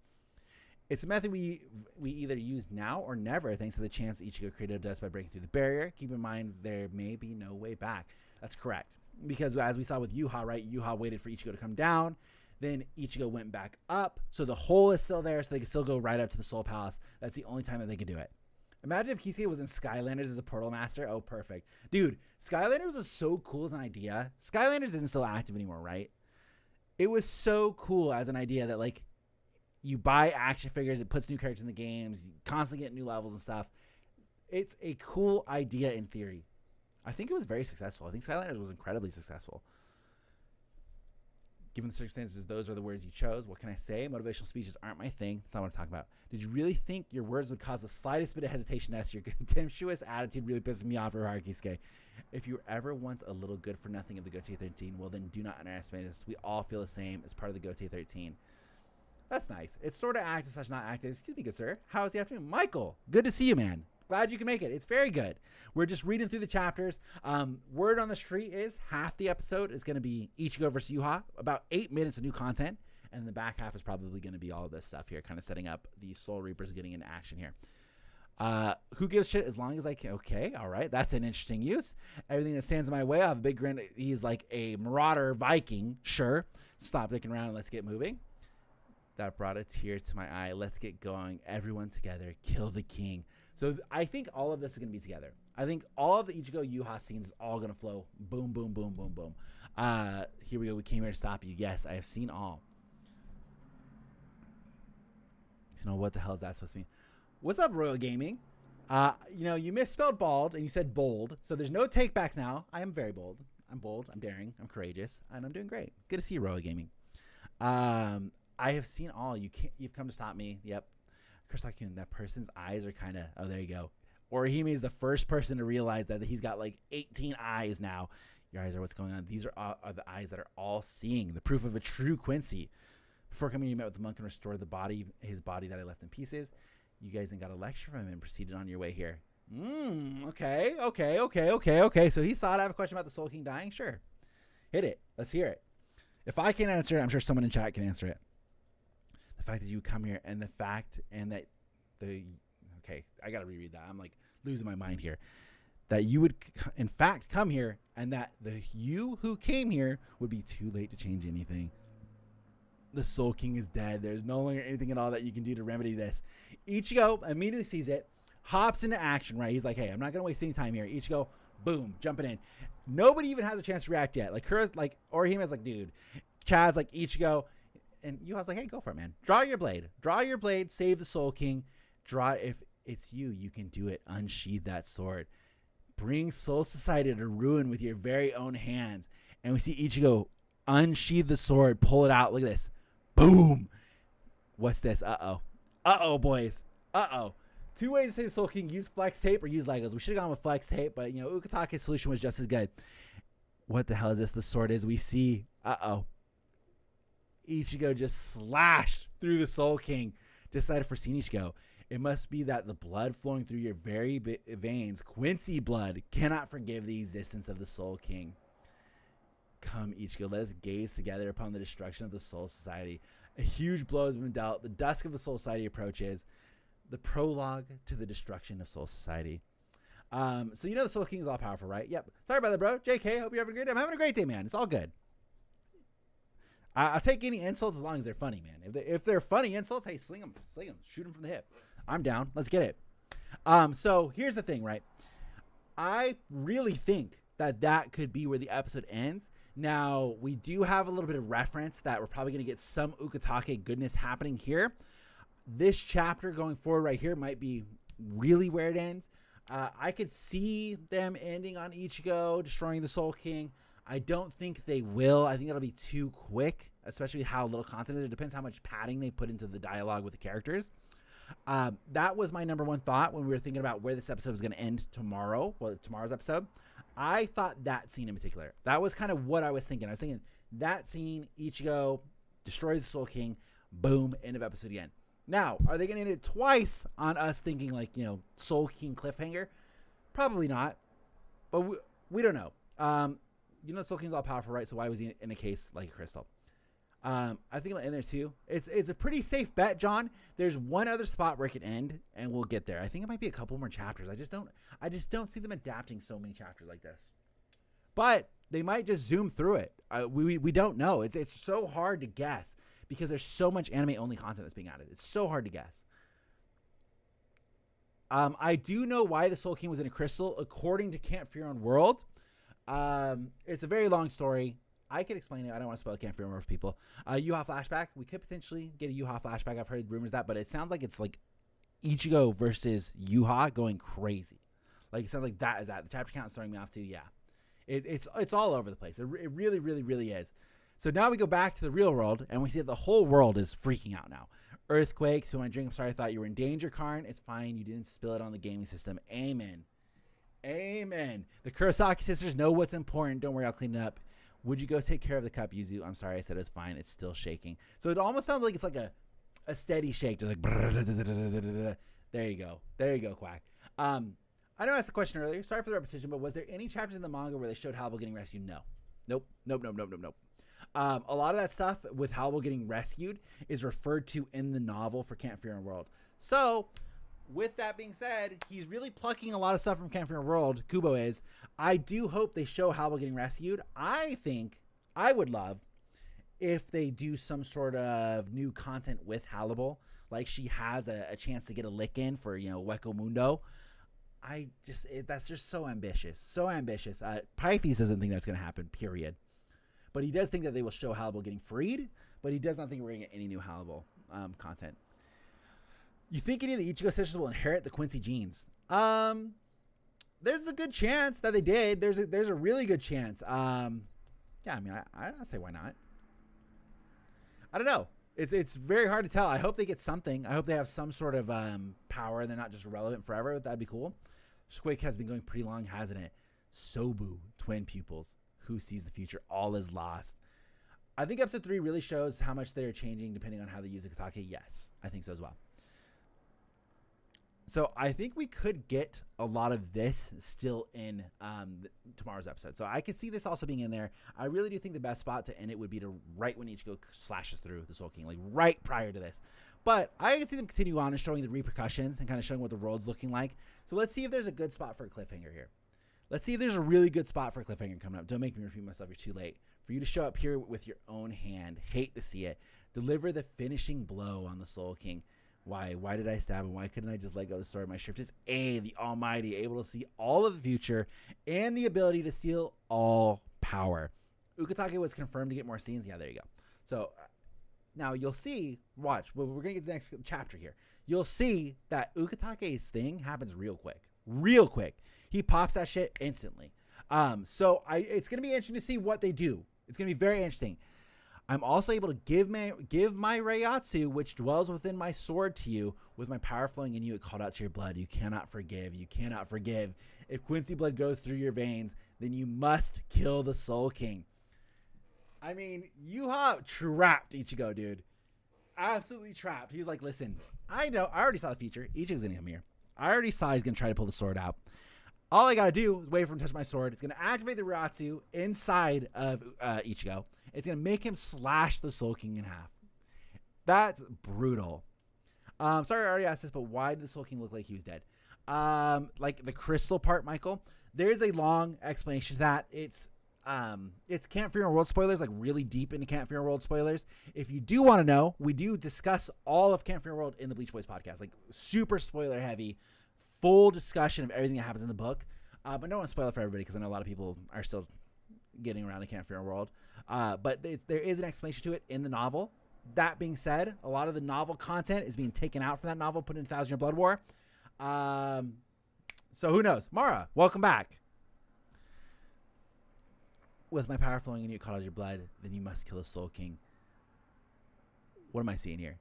It's a method we either use now or never, thanks to the chance Ichigo created us by breaking through the barrier. Keep in mind, there may be no way back. That's correct. Because as we saw with Yhwach, right? Yhwach waited for Ichigo to come down. Then Ichigo went back up. So the hole is still there, so they can still go right up to the Soul Palace. That's the only time that they could do it. Imagine if Kisuke was in Skylanders as a portal master. Oh, perfect. Dude, Skylanders was so cool as an idea. Skylanders isn't still active anymore, right? It was so cool as an idea that, like, you buy action figures, it puts new characters in the games, you constantly get new levels and stuff. It's a cool idea in theory. I think it was very successful. I think Skylanders was incredibly successful. Given the circumstances, those are the words you chose. What can I say? Motivational speeches aren't my thing. That's not what I'm talking about. Did you really think your words would cause the slightest bit of hesitation? As your contemptuous attitude really pisses me off, Kisuke. If you were ever once a little good for nothing of the Gote 13, well, then do not underestimate us. We all feel the same as part of the Gote 13. That's nice. It's sort of active / not active. Excuse me, good sir. How is the afternoon? Michael, good to see you, man. Glad you can make it. It's very good. We're just reading through the chapters. Word on the street is half the episode is going to be Ichigo versus Yhwach. About 8 minutes of new content. And the back half is probably going to be all of this stuff here, kind of setting up the Soul Reapers getting into action here. Who gives shit as long as I can? Okay, all right. That's an interesting use. Everything that stands in my way, I have a big grin. He's like a marauder Viking. Sure. Stop dicking around and let's get moving. That brought a tear to my eye. Let's get going. Everyone together. Kill the king. So I think all of this is going to be together. I think all of the Ichigo Yhwach scenes is all going to flow. Boom, boom, boom, boom, boom. Here we go. We came here to stop you. Yes, I have seen all. You know, what the hell is that supposed to mean? What's up, Royal Gaming? You misspelled bald and you said bold. So there's no takebacks now. I am very bold. I'm bold. I'm daring. I'm courageous. And I'm doing great. Good to see you, Royal Gaming. I have seen all. You've come to stop me. Yep. Kurosaki, that person's eyes are kind of, oh, there you go. Orihime is the first person to realize that he's got like 18 eyes now. Your eyes are what's going on. These are the eyes that are all seeing. The proof of a true Quincy. Before coming, you met with the monk and restored his body that I left in pieces. You guys then got a lecture from him and proceeded on your way here. Okay. So he saw it. I have a question about the Soul King dying. Sure. Hit it. Let's hear it. If I can't answer it, I'm sure someone in chat can answer it. The fact that you come here and I got to reread that. I'm like losing my mind here. That you would in fact come here and that you who came here would be too late to change anything. The Soul King is dead. There's no longer anything at all that you can do to remedy this. Ichigo immediately sees it, hops into action, right? He's like, hey, I'm not going to waste any time here. Ichigo, boom, jumping in. Nobody even has a chance to react yet. Orihime's like, dude. Chad's like, Ichigo. And Yhwach's like, hey, go for it, man. Draw your blade. Save the Soul King. If it's you, you can do it. Unsheathe that sword. Bring Soul Society to ruin with your very own hands. And we see Ichigo unsheathe the sword, pull it out. Look at this. Boom. What's this? Uh-oh, boys. Two ways to say the Soul King. Use flex tape or use Legos. We should have gone with flex tape, but, Ukitake's solution was just as good. What the hell is this? The sword is. We see. Ichigo just slashed through the Soul King. Decided for Ichigo. It must be that the blood flowing through your very veins, Quincy blood, cannot forgive the existence of the Soul King. Come, Ichigo, let us gaze together upon the destruction of the Soul Society. A huge blow has been dealt. The dusk of the Soul Society approaches. The prologue to the destruction of Soul Society. So the Soul King is all powerful, right? Yep. Sorry about that, bro. JK, hope you're having a great day. I'm having a great day, man. It's all good. I'll take any insults as long as they're funny, man. If they're funny insults, hey, sling them, shoot them from the hip. I'm down. Let's get it. So here's the thing, right? I really think that could be where the episode ends. Now, we do have a little bit of reference that we're probably going to get some Ukitake goodness happening here. This chapter going forward right here might be really where it ends. I could see them ending on Ichigo destroying the Soul King. I don't think they will. I think it'll be too quick, especially how little content it depends how much padding they put into the dialogue with the characters. That was my number one thought when we were thinking about where this episode was going to end tomorrow. Well, tomorrow's episode. I thought that scene in particular. That was kind of what I was thinking. I was thinking that scene, Ichigo destroys the Soul King, boom, end of episode again. Now, are they going to end it twice on us thinking Soul King cliffhanger? Probably not, but we don't know. Soul King's all powerful, right? So why was he in a case like a crystal? I think it'll end there too. It's a pretty safe bet, John. There's one other spot where it can end, and we'll get there. I think it might be a couple more chapters. I just don't see them adapting so many chapters like this. But they might just zoom through it. We don't know. It's so hard to guess because there's so much anime only content that's being added. It's so hard to guess. I do know why the Soul King was in a crystal, according to Camp Fear on World. It's a very long story. I could explain it. I don't want to spoil Camp Fear on World for people. Yhwach flashback. We could potentially get a Yhwach flashback. I've heard rumors of that, but it sounds like it's like Ichigo versus Yhwach going crazy. Like it sounds like that is that. The chapter count is throwing me off too. Yeah, it's all over the place. It really, really, really is. So now we go back to the real world, and we see that the whole world is freaking out now. Earthquakes. So my drink. I'm sorry. I thought you were in danger, Karn. It's fine. You didn't spill it on the gaming system. Amen. Amen. The Kurosaki sisters know what's important. Don't worry. I'll clean it up. Would you go take care of the cup, Yuzu? I'm sorry. I said it's fine. It's still shaking. So it almost sounds like it's like a steady shake. Just like there you go. There you go, Quack. I know I asked the question earlier. Sorry for the repetition, but was there any chapters in the manga where they showed Halbel getting rescued? No. Nope. A lot of that stuff with Halbel getting rescued is referred to in the novel for Camp Fear and World. So, with that being said, he's really plucking a lot of stuff from Camp Fear and World. Kubo is. I do hope they show Halbel getting rescued. I think I would love if they do some sort of new content with Halbel, like she has a chance to get a lick in for Hueco Mundo. That's just so ambitious, Pythes doesn't think that's going to happen, period. But he does think that they will show Halbel getting freed, but he does not think we're going to get any new Halbel content. You think any of the Ichigo sisters will inherit the Quincy genes? There's a good chance that they did. There's a really good chance. Yeah, I mean, I say why not. I don't know. It's very hard to tell. I hope they get something. I hope they have some sort of power and they're not just relevant forever. That'd be cool. Squake has been going pretty long, hasn't it? Sobu, twin pupils. Who sees the future? All is lost. I think episode 3 really shows how much they're changing depending on how they use Ukitake. Yes, I think so as well. So I think we could get a lot of this still in tomorrow's episode. So I could see this also being in there. I really do think the best spot to end it would be to right when Ichigo slashes through the Soul King, like right prior to this. But I can see them continue on and showing the repercussions and kind of showing what the world's looking like. So let's see if there's a good spot for a cliffhanger here. Let's see if there's a really good spot for a cliffhanger coming up. Don't make me repeat myself. You're too late. For you to show up here with your own hand. Hate to see it. Deliver the finishing blow on the Soul King. Why? Why did I stab him? Why couldn't I just let go of the sword? My shift is A, the Almighty, able to see all of the future and the ability to steal all power. Ukitake was confirmed to get more scenes. Yeah, there you go. So now you'll see, watch, we're going to get the next chapter here. You'll see that Ukitake's thing happens real quick. Real quick. He pops that shit instantly. So it's going to be interesting to see what they do. It's going to be very interesting. I'm also able to give my Reiatsu, which dwells within my sword, to you with my power flowing in you. It called out to your blood. You cannot forgive. You cannot forgive. If Quincy blood goes through your veins, then you must kill the Soul King. I mean, Yhwach trapped Ichigo, dude. Absolutely trapped. He was like, listen, I know. I already saw the future. Ichigo's going to come here. I already saw he's going to try to pull the sword out. All I got to do is wait for him to touch my sword. It's going to activate the Reiatsu inside of Ichigo. It's going to make him slash the Soul King in half. That's brutal. Sorry, I already asked this, but why did the Soul King look like he was dead? Like the crystal part, Michael. There's a long explanation to that. It's Camp Fear and World spoilers, like really deep into Camp Fear and World spoilers. If you do want to know, we do discuss all of Camp Fear and World in the Bleach Boys podcast, like super spoiler heavy, full discussion of everything that happens in the book. But no one spoil it for everybody because I know a lot of people are still getting around to Camp Fear and World. But there is an explanation to it in the novel. That being said, a lot of the novel content is being taken out from that novel, put in Thousand-Year Blood War. So who knows? Mara, welcome back. With my power flowing in you, call out your blood, then you must kill the Soul King. What am I seeing here?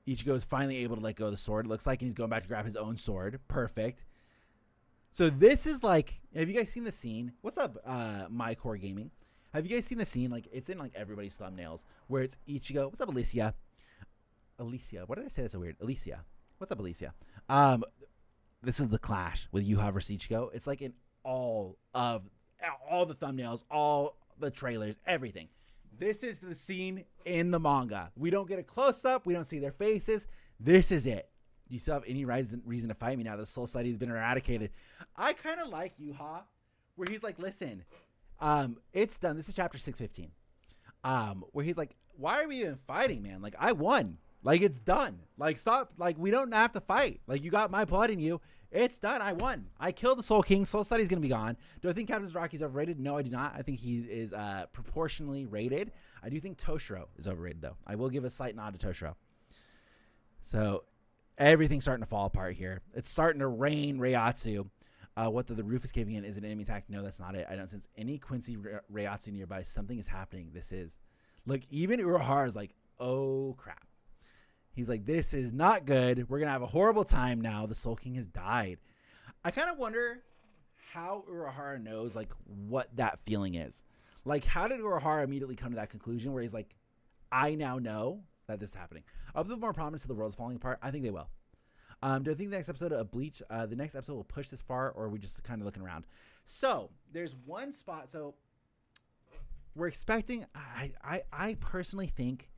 Ichigo is finally able to let go of the sword, it looks like, and he's going back to grab his own sword. Perfect. So this is like, have you guys seen the scene? What's up, My Core Gaming? Have you guys seen the scene? Like, it's in like everybody's thumbnails where it's Ichigo. What's up, Alicia? Alicia. What did I say? That's so weird. Alicia. What's up, Alicia? This is the clash with Yhwach versus Ichigo. It's like in all the thumbnails, all the trailers, everything. This is the scene in the manga. We don't get a close-up. We don't see their faces. This is it. Do you still have any reason to fight me now that Soul Society has been eradicated? I kind of like Yhwach, where he's like, listen, it's done. This is chapter 615. Where he's like, why are we even fighting, man? Like, I won. Like, it's done. Like, stop. Like, we don't have to fight. Like, you got my blood in you. It's done. I won. I killed the Soul King. Soul Society's going to be gone. Do I think Captain Zaraki's overrated? No, I do not. I think he is proportionally rated. I do think Toshiro is overrated, though. I will give a slight nod to Toshiro. So, everything's starting to fall apart here. It's starting to rain Reiatsu. What the roof is caving in is an enemy attack. No, that's not it. I don't sense any Quincy Reiatsu nearby. Something is happening. This is. Look, even Urahara is like, oh, crap. He's like, this is not good. We're going to have a horrible time now. The Soul King has died. I kind of wonder how Urahara knows, like, what that feeling is. Like, how did Urahara immediately come to that conclusion where he's like, I now know that this is happening? I'll put more prominence to the world's falling apart. I think they will. Do I think the next episode of Bleach, the next episode will push this far, or are we just kind of looking around? So, there's one spot. So, we're expecting, I personally think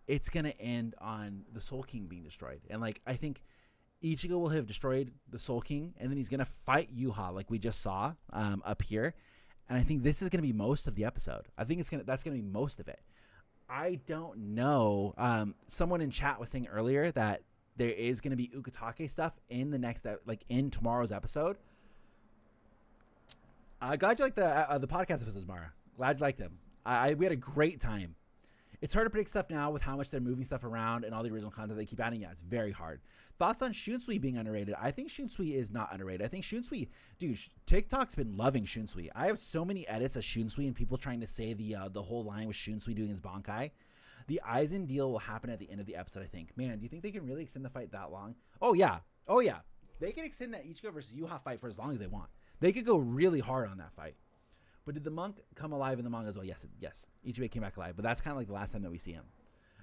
it's going to end on the Soul King being destroyed. And, like, I think Ichigo will have destroyed the Soul King, and then he's going to fight Yhwach, like we just saw up here. And I think this is going to be most of the episode. I think that's going to be most of it. I don't know. Someone in chat was saying earlier that there is going to be Ukitake stuff in the next, like, in tomorrow's episode. Glad you liked the podcast episodes, Mara. Glad you liked them. We had a great time. It's hard to predict stuff now with how much they're moving stuff around and all the original content they keep adding. Yeah, it's very hard. Thoughts on Shunsui being underrated? I think Shunsui is not underrated. I think Shunsui, dude, TikTok's been loving Shunsui. I have so many edits of Shunsui and people trying to say the whole line with Shunsui doing his Bankai. The Aizen deal will happen at the end of the episode, I think. Man, do you think they can really extend the fight that long? Oh, yeah. Oh, yeah. They can extend that Ichigo versus Yhwach fight for as long as they want. They could go really hard on that fight. But did the monk come alive in the manga as well? Yes. Ichigo came back alive. But that's kind of like the last time that we see him.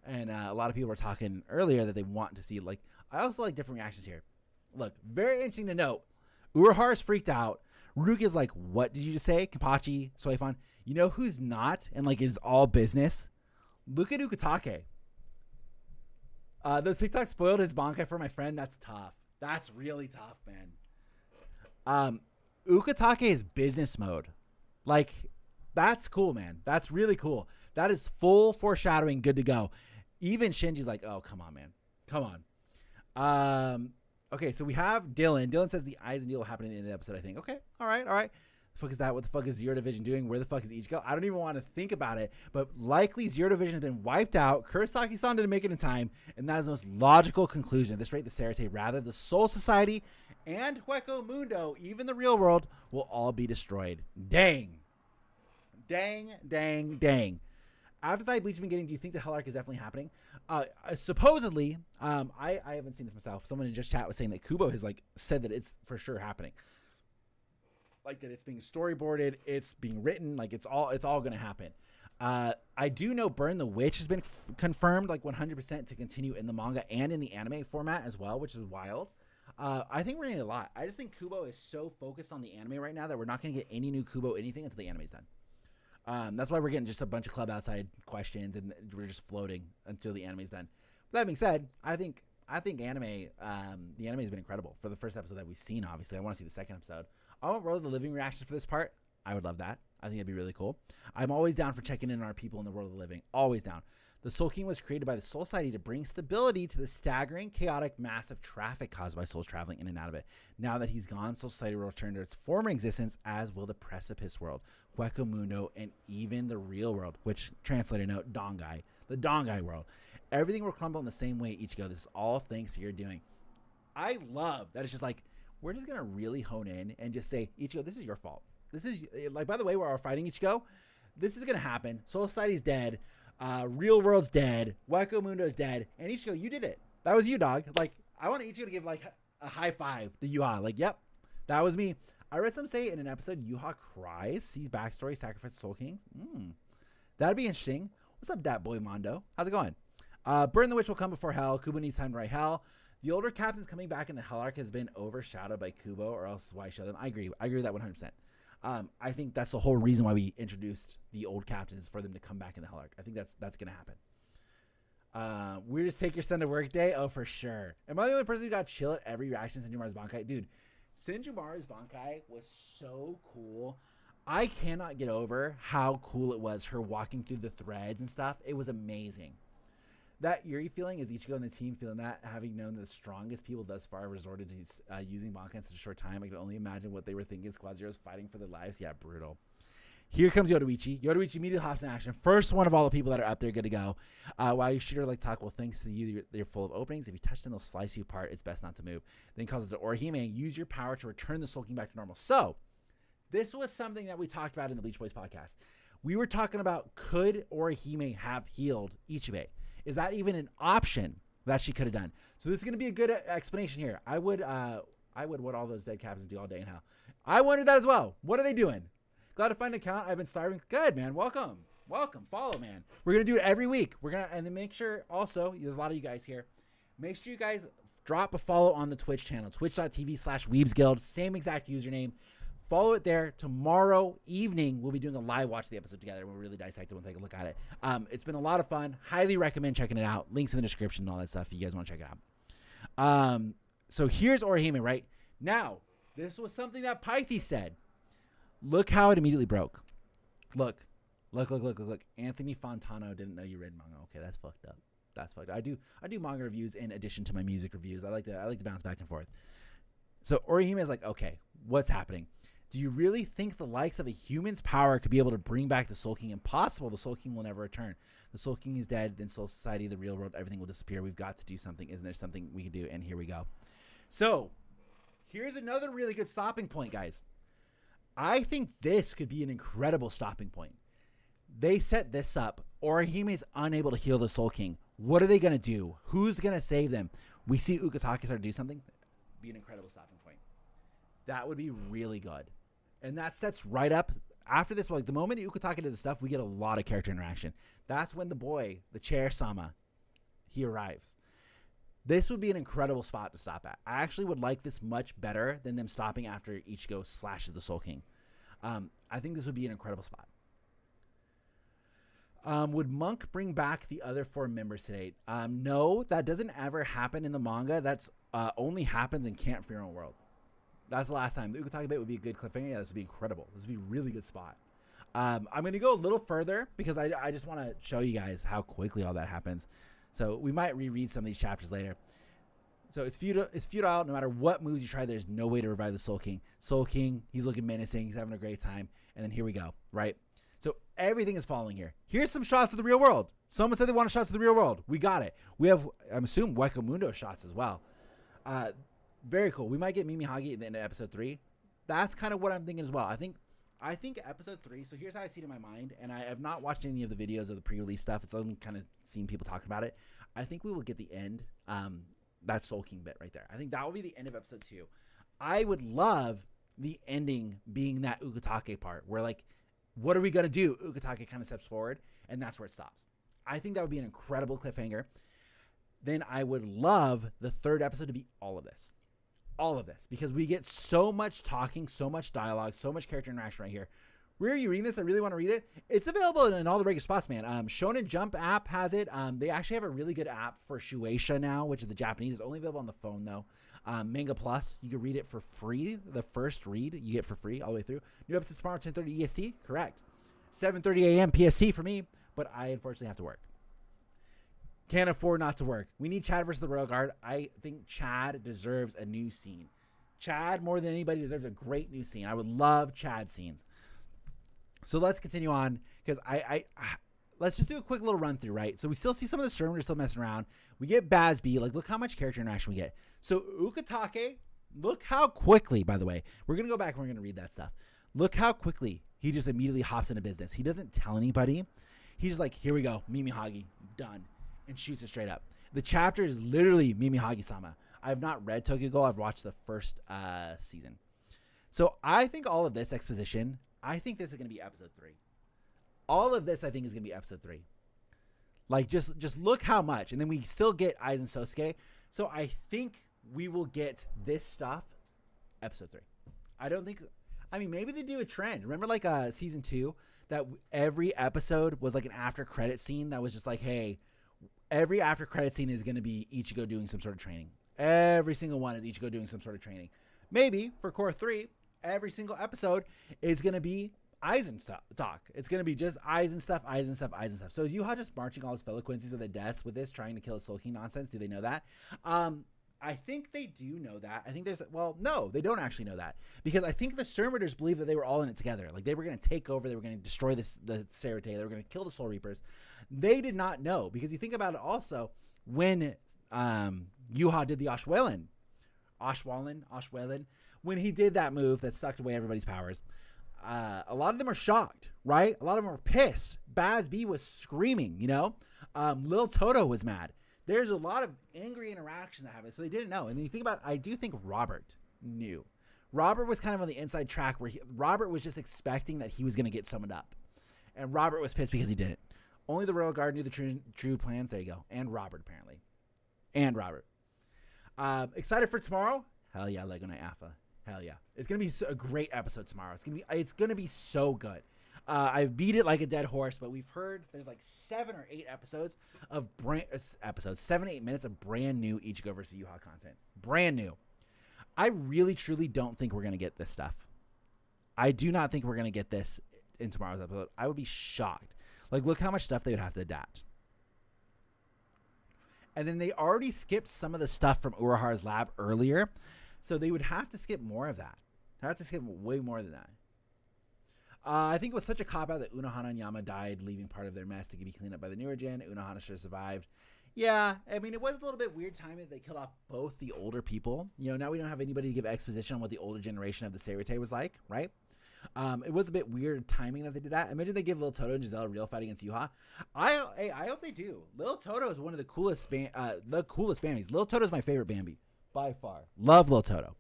And a lot of people were talking earlier that they want to see, like, I also like different reactions here. Look, very interesting to note. Urahara's freaked out. Ruki's like, what did you just say? Kenpachi, Soifan. You know who's not and, like, is all business? Look at Ukitake. Those TikToks spoiled his Bankai for my friend. That's tough. That's really tough, man. Ukitake is business mode. Like, that's cool, man. That's really cool. That is full foreshadowing, good to go. Even Shinji's like, oh, come on, man. Come on. Okay, so we have Dylan. Dylan says the Aizen deal will happen in the end of the episode, I think. Okay, all right. The fuck is that? What the fuck is Zero Division doing? Where the fuck is Ichigo? I don't even want to think about it, but likely Zero Division has been wiped out. Kurosaki-san didn't make it in time, and that is the most logical conclusion. At this rate, the Serite, rather, the Soul Society and Hueco Mundo, even the real world, will all be destroyed. Dang. After the Bleach has been getting, do you think the Hell Arc is definitely happening? Supposedly, I haven't seen this myself. Someone in just chat was saying that Kubo has, like, said that it's for sure happening. Like, that it's being storyboarded, it's being written, like, it's all going to happen. I do know Burn the Witch has been confirmed, like, 100% to continue in the manga and in the anime format as well, which is wild. I think we're going to get a lot. I just think Kubo is so focused on the anime right now that we're not going to get any new Kubo anything until the anime's done. That's why we're getting just a bunch of club outside questions and we're just floating until the anime's done. But that being said, I think anime, the anime has been incredible for the first episode that we've seen. Obviously, I want to see the second episode. I want World of the Living reactions for this part. I would love that. I think it'd be really cool. I'm always down for checking in on our people in the world of the living. Always down. The Soul King was created by the Soul Society to bring stability to the staggering, chaotic, massive traffic caused by souls traveling in and out of it. Now that he's gone, Soul Society will return to its former existence, as will the Precipice world, Hueco Mundo, and even the real world, which, translator note, Dongai, the Dongai world. Everything will crumble in the same way, Ichigo. This is all thanks to your doing. I love that it's just like, we're just going to really hone in and just say, Ichigo, this is your fault. This is, like, by the way, we're fighting Ichigo. This is going to happen. Soul Society's dead. Real world's dead. Hueco Mundo's dead. And Ichigo, you did it. That was you, dog. Like, I want Ichigo to give, like, a high five to Yhwach. Like, yep, that was me. I read some say in an episode, Yhwach cries, sees backstory, sacrifices Soul Kings. That'd be interesting. What's up, Dat Boy Mondo? How's it going? Burn the Witch will come before Hell. Kubo needs time to write Hell. The older captains coming back in the Hell Arc has been overshadowed by Kubo, or else why show them? I agree with that 100%. I think that's the whole reason why we introduced the old captains, for them to come back in the Hell Arc. I think that's going to happen. Weirdest take your son to work day? Oh, for sure. Am I the only person who got chill at every reaction to Senjumaru's Bankai? Dude, Senjumaru's Bankai was so cool. I cannot get over how cool it was, her walking through the threads and stuff. It was amazing. That eerie feeling is Ichigo and the team feeling that, having known that the strongest people thus far resorted to using Bankai in such a short time. I can only imagine what they were thinking. Squad Zeroes fighting for their lives. Yeah, brutal. Here comes Yoruichi. Yoruichi immediately hops in action. First one of all the people that are up there good to go. While you shoot her like talk, well, thanks to you, they're full of openings. If you touch them, they'll slice you apart. It's best not to move. Then calls it to Orihime. Use your power to return the Soul King back to normal. So, this was something that we talked about in the Bleach Boys podcast. We were talking about, could Orihime have healed Ichibe? Is that even an option that she could have done? So this is going to be a good explanation here. I would what all those dead captains do all day in hell. I wondered that as well. What are they doing? Glad to find an account. I've been starving. Good, man. Welcome. Follow, man. We're going to do it every week. And then make sure also, there's a lot of you guys here. Make sure you guys drop a follow on the Twitch channel, twitch.tv/WeebsGuild. Same exact username. Follow it there. Tomorrow evening, we'll be doing a live watch of the episode together. We'll really dissect it. We'll take a look at it. It's been a lot of fun. Highly recommend checking it out. Links in the description and all that stuff if you guys want to check it out. So here's Orihime, right? Now, this was something that Pythe said. Look how it immediately broke. Look. Anthony Fontano didn't know you read manga. Okay, that's fucked up. I do manga reviews in addition to my music reviews. I like to bounce back and forth. So Orihime is like, okay, what's happening? Do you really think the likes of a human's power could be able to bring back the Soul King? Impossible. The Soul King will never return. The Soul King is dead. Then Soul Society, the real world, everything will disappear. We've got to do something. Isn't there something we can do? And here we go. So here's another really good stopping point, guys. I think this could be an incredible stopping point. They set this up. Orihime is unable to heal the Soul King. What are they going to do? Who's going to save them? We see Ukitake start to do something. Be an incredible stopping point. That would be really good. And that sets right up after this. Like the moment Ukitake does stuff, we get a lot of character interaction. That's when the boy, the chair Sama, he arrives. This would be an incredible spot to stop at. I actually would like this much better than them stopping after Ichigo slashes the Soul King. I think this would be an incredible spot. Would Monk bring back the other 4 members today? No, that doesn't ever happen in the manga. That's only happens in Camp Fear and World. That's the last time. The Ukitake bit would be a good cliffhanger. Yeah, this would be incredible. This would be a really good spot. I'm going to go a little further because I just want to show you guys how quickly all that happens. So we might reread some of these chapters later. So it's futile. No matter what moves you try, there's no way to revive the Soul King. Soul King, he's looking menacing. He's having a great time. And then here we go, right? So everything is following here. Here's some shots of the real world. Someone said they wanted shots of the real world. We got it. We have, I'm assuming, Wekamundo shots as well. Very cool. We might get Mimihagi at the end of episode 3. That's kind of what I'm thinking as well. I think episode 3. So here's how I see it in my mind, and I have not watched any of the videos of the pre-release stuff. It's only kind of seen people talk about it. I think we will get the end, that Soul King bit right there. I think that will be the end of episode 2. I would love the ending being that Ukitake part, where like, what are we gonna do? Ukitake kind of steps forward, and that's where it stops. I think that would be an incredible cliffhanger. Then I would love the 3rd episode to be all of this. All of this, because we get so much talking, so much dialogue, so much character interaction right here. Where are you reading this? I really want to read it. It's available in all the regular spots, man. Shonen Jump app has it. They actually have a really good app for Shueisha now, which is the Japanese. It's only available on the phone, though. Manga Plus, you can read it for free. The first read you get for free all the way through. New episodes tomorrow, 10:30 EST. Correct. 7:30 a.m. PST for me, but I unfortunately have to work. Can't afford not to work. We need Chad versus the Royal Guard. I think Chad deserves a new scene. Chad, more than anybody, deserves a great new scene. I would love Chad scenes. So let's continue on, because let's just do a quick little run through, right? So we still see some of the Sherman are still messing around. We get Bazby. Like, look how much character interaction we get. So Ukitake, look how quickly, by the way, we're going to go back and we're going to read that stuff. Look how quickly he just immediately hops into business. He doesn't tell anybody. He's just like, here we go, Mimihagi, done, and shoots it straight up. The chapter is literally Mimihagi-sama. I have not read Tokyo Ghoul. I've watched the first season. So I think all of this exposition, I think this is going to be episode 3. All of this, I think, is going to be episode 3. Like, just look how much. And then we still get Aizen Sosuke. So I think we will get this stuff episode 3. I mean, maybe they do a trend. Remember, like season 2, that every episode was like an after credit scene that was just like, hey, every after credit scene is going to be Ichigo doing some sort of training. Every single one is Ichigo doing some sort of training. Maybe for Core 3, every single episode is going to be Aizen stuff talk. It's going to be just Aizen stuff. So is Yhwach just marching all his fellow Quincy's to the deaths with this, trying to kill his Soul King nonsense? Do they know that? I think they do know that. I think no, they don't actually know that, because I think the Sturmriders believe that they were all in it together. Like, they were going to take over, they were going to destroy the Sarate, they were going to kill the Soul Reapers. They did not know, because you think about it also, when Yhwach did the Ashwelin, when he did that move that sucked away everybody's powers, a lot of them are shocked, right? A lot of them are pissed. Baz B was screaming, you know? Lil Toto was mad. There's a lot of angry interactions that happened, so they didn't know. And then you think about, I do think Robert knew. Robert was kind of on the inside track where Robert was just expecting that he was going to get summoned up. And Robert was pissed because he didn't. Only the Royal Guard knew the true plans. There you go. And Robert, apparently. And Robert. Excited for tomorrow? Hell yeah, Lego Night Alpha. Hell yeah. It's going to be a great episode tomorrow. It's going to be so good. I've beat it like a dead horse, but we've heard there's like 7 or 8 episodes of 7 to 8 minutes of brand new Ichigo versus Yhwach content. Brand new. I really, truly don't think we're going to get this stuff. I do not think we're going to get this in tomorrow's episode. I would be shocked. Like, look how much stuff they would have to adapt. And then they already skipped some of the stuff from Urahar's lab earlier, so they would have to skip more of that. They have to skip way more than that. I think it was such a cop-out that Unohana and Yama died, leaving part of their mess to be cleaned up by the newer gen. Unohana should have survived. Yeah, I mean, it was a little bit weird timing that they killed off both the older people. You know, now we don't have anybody to give exposition on what the older generation of the Sarate was like, right? It was a bit weird timing that they did that. Imagine they give Lil Toto and Giselle a real fight against Yhwach. I hope they do. Lil Toto is one of the coolest Bambis. Lil Toto is my favorite Bambi by far. Love Lil Toto.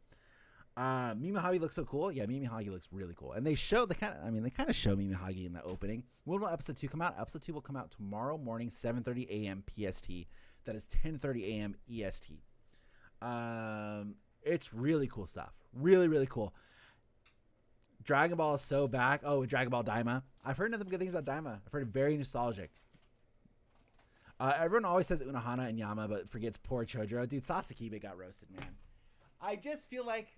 Mimihagi looks so cool. Yeah, Mimihagi looks really cool. And they show they kind of show Mimihagi in the opening. When will episode 2 come out? Episode 2 will come out tomorrow morning, 7:30 a.m. PST. That is 10:30 a.m. EST. It's really cool stuff. Really, really cool. Dragon Ball is so back. Oh, Dragon Ball Daima. I've heard nothing but good things about Daima. I've heard it very nostalgic. Everyone always says Unohana and Yama, but forgets poor Chojuro. Dude, Sasakibe got roasted, man. I just feel like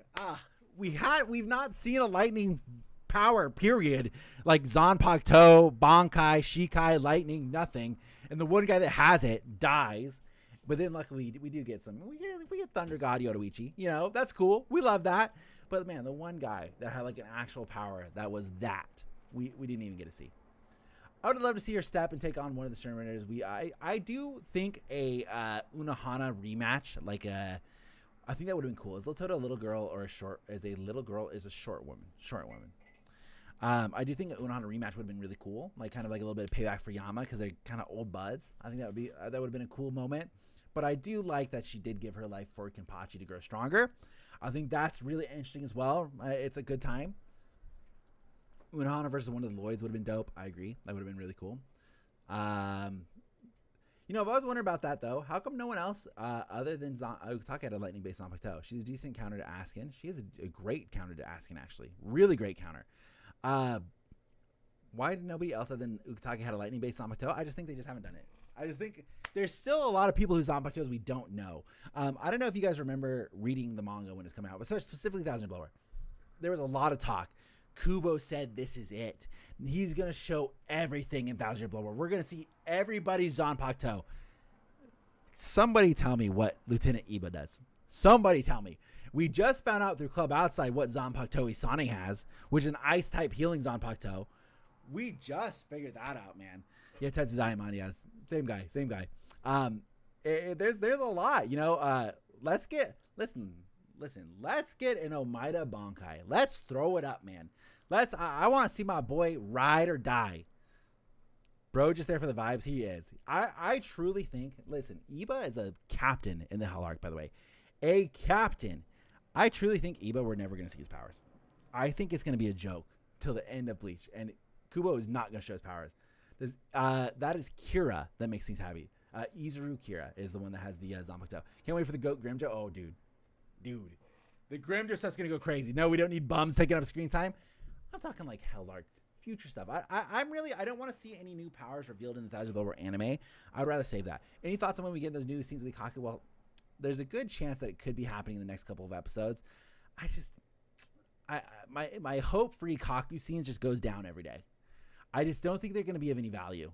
we've not seen a lightning power, period. Like Zanpakuto, Bankai, Shikai, lightning, nothing. And the one guy that has it dies. But then luckily we do get some. We get Thunder God Yoruichi. You know, that's cool. We love that. But man, the one guy that had like an actual power that was that, we didn't even get to see. I would love to see her step and take on one of the Sturmriders. I do think a Unohana rematch, like I think that would have been cool. Is Lil Toto a little girl or a short woman? Short woman. I do think an Unohana rematch would have been really cool. Like kind of like a little bit of payback for Yama because they're kind of old buds. I think that would have been a cool moment. But I do like that she did give her life for Kenpachi to grow stronger. I think that's really interesting as well. It's a good time. Unohana versus one of the Lloyds would have been dope. I agree. That would have been really cool. You know, I've always wondered about that, though. How come no one else, other than Ukitake, had a lightning-based Zanpakuto? She's a decent counter to Askin. She has a great counter to Askin, actually. Really great counter. Why did nobody else other than Ukitake had a lightning-based Zanpakuto? I just think they just haven't done it. I just think there's still a lot of people whose Zanpakutos we don't know. I don't know if you guys remember reading the manga when it's coming out, but specifically Thousand-Year Blood War. There was a lot of talk. Kubo said this is it. He's going to show everything in Thousand-Year Blood War. We're going to see everybody's Zanpakuto. Somebody tell me what Lieutenant Iba does. Somebody tell me. We just found out through Club Outside what Zanpakuto Isane has, which is an ice-type healing Zanpakuto. We just figured that out, man. Yeah, Tetsu Diamond, yes. Same guy. There's a lot, you know. Let's get an Omaida Bankai. Let's throw it up, man. I want to see my boy ride or die. Bro, just there for the vibes. He is. I truly think, listen, Iba is a captain in the Hell Arc, by the way. A captain. I truly think Iba, we're never going to see his powers. I think it's going to be a joke till the end of Bleach. And Kubo is not going to show his powers. That is Kira that makes things happy. Izuru Kira is the one that has the Zanpakuto. Can't wait for the Goat Grimjo. Oh, dude. The Grimdor stuff's gonna go crazy. No, we don't need bums taking up screen time. I'm talking like Helldark, future stuff. I don't want to see any new powers revealed in the Thousand-Year Blood War anime. I'd rather save that. Any thoughts on when we get those new scenes with Ukitake? Well, there's a good chance that it could be happening in the next couple of episodes. My hope for Ikaku scenes just goes down every day. I just don't think they're going to be of any value.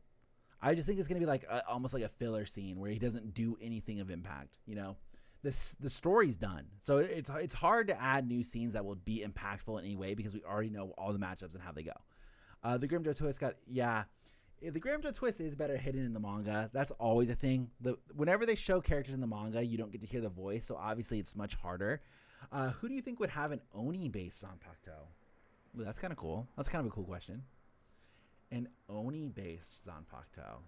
I just think it's going to be like almost like a filler scene where he doesn't do anything of impact. You know, the story's done, so it's hard to add new scenes that will be impactful in any way because we already know all the matchups and how they go. The Grimdor twist the Grimdor twist is better hidden in the manga. That's always a thing. Whenever they show characters in the manga, you don't get to hear the voice, so obviously it's much harder. Who do you think would have an Oni-based Zanpakuto? Well, that's kind of cool. That's kind of a cool question. An Oni-based Zanpakuto.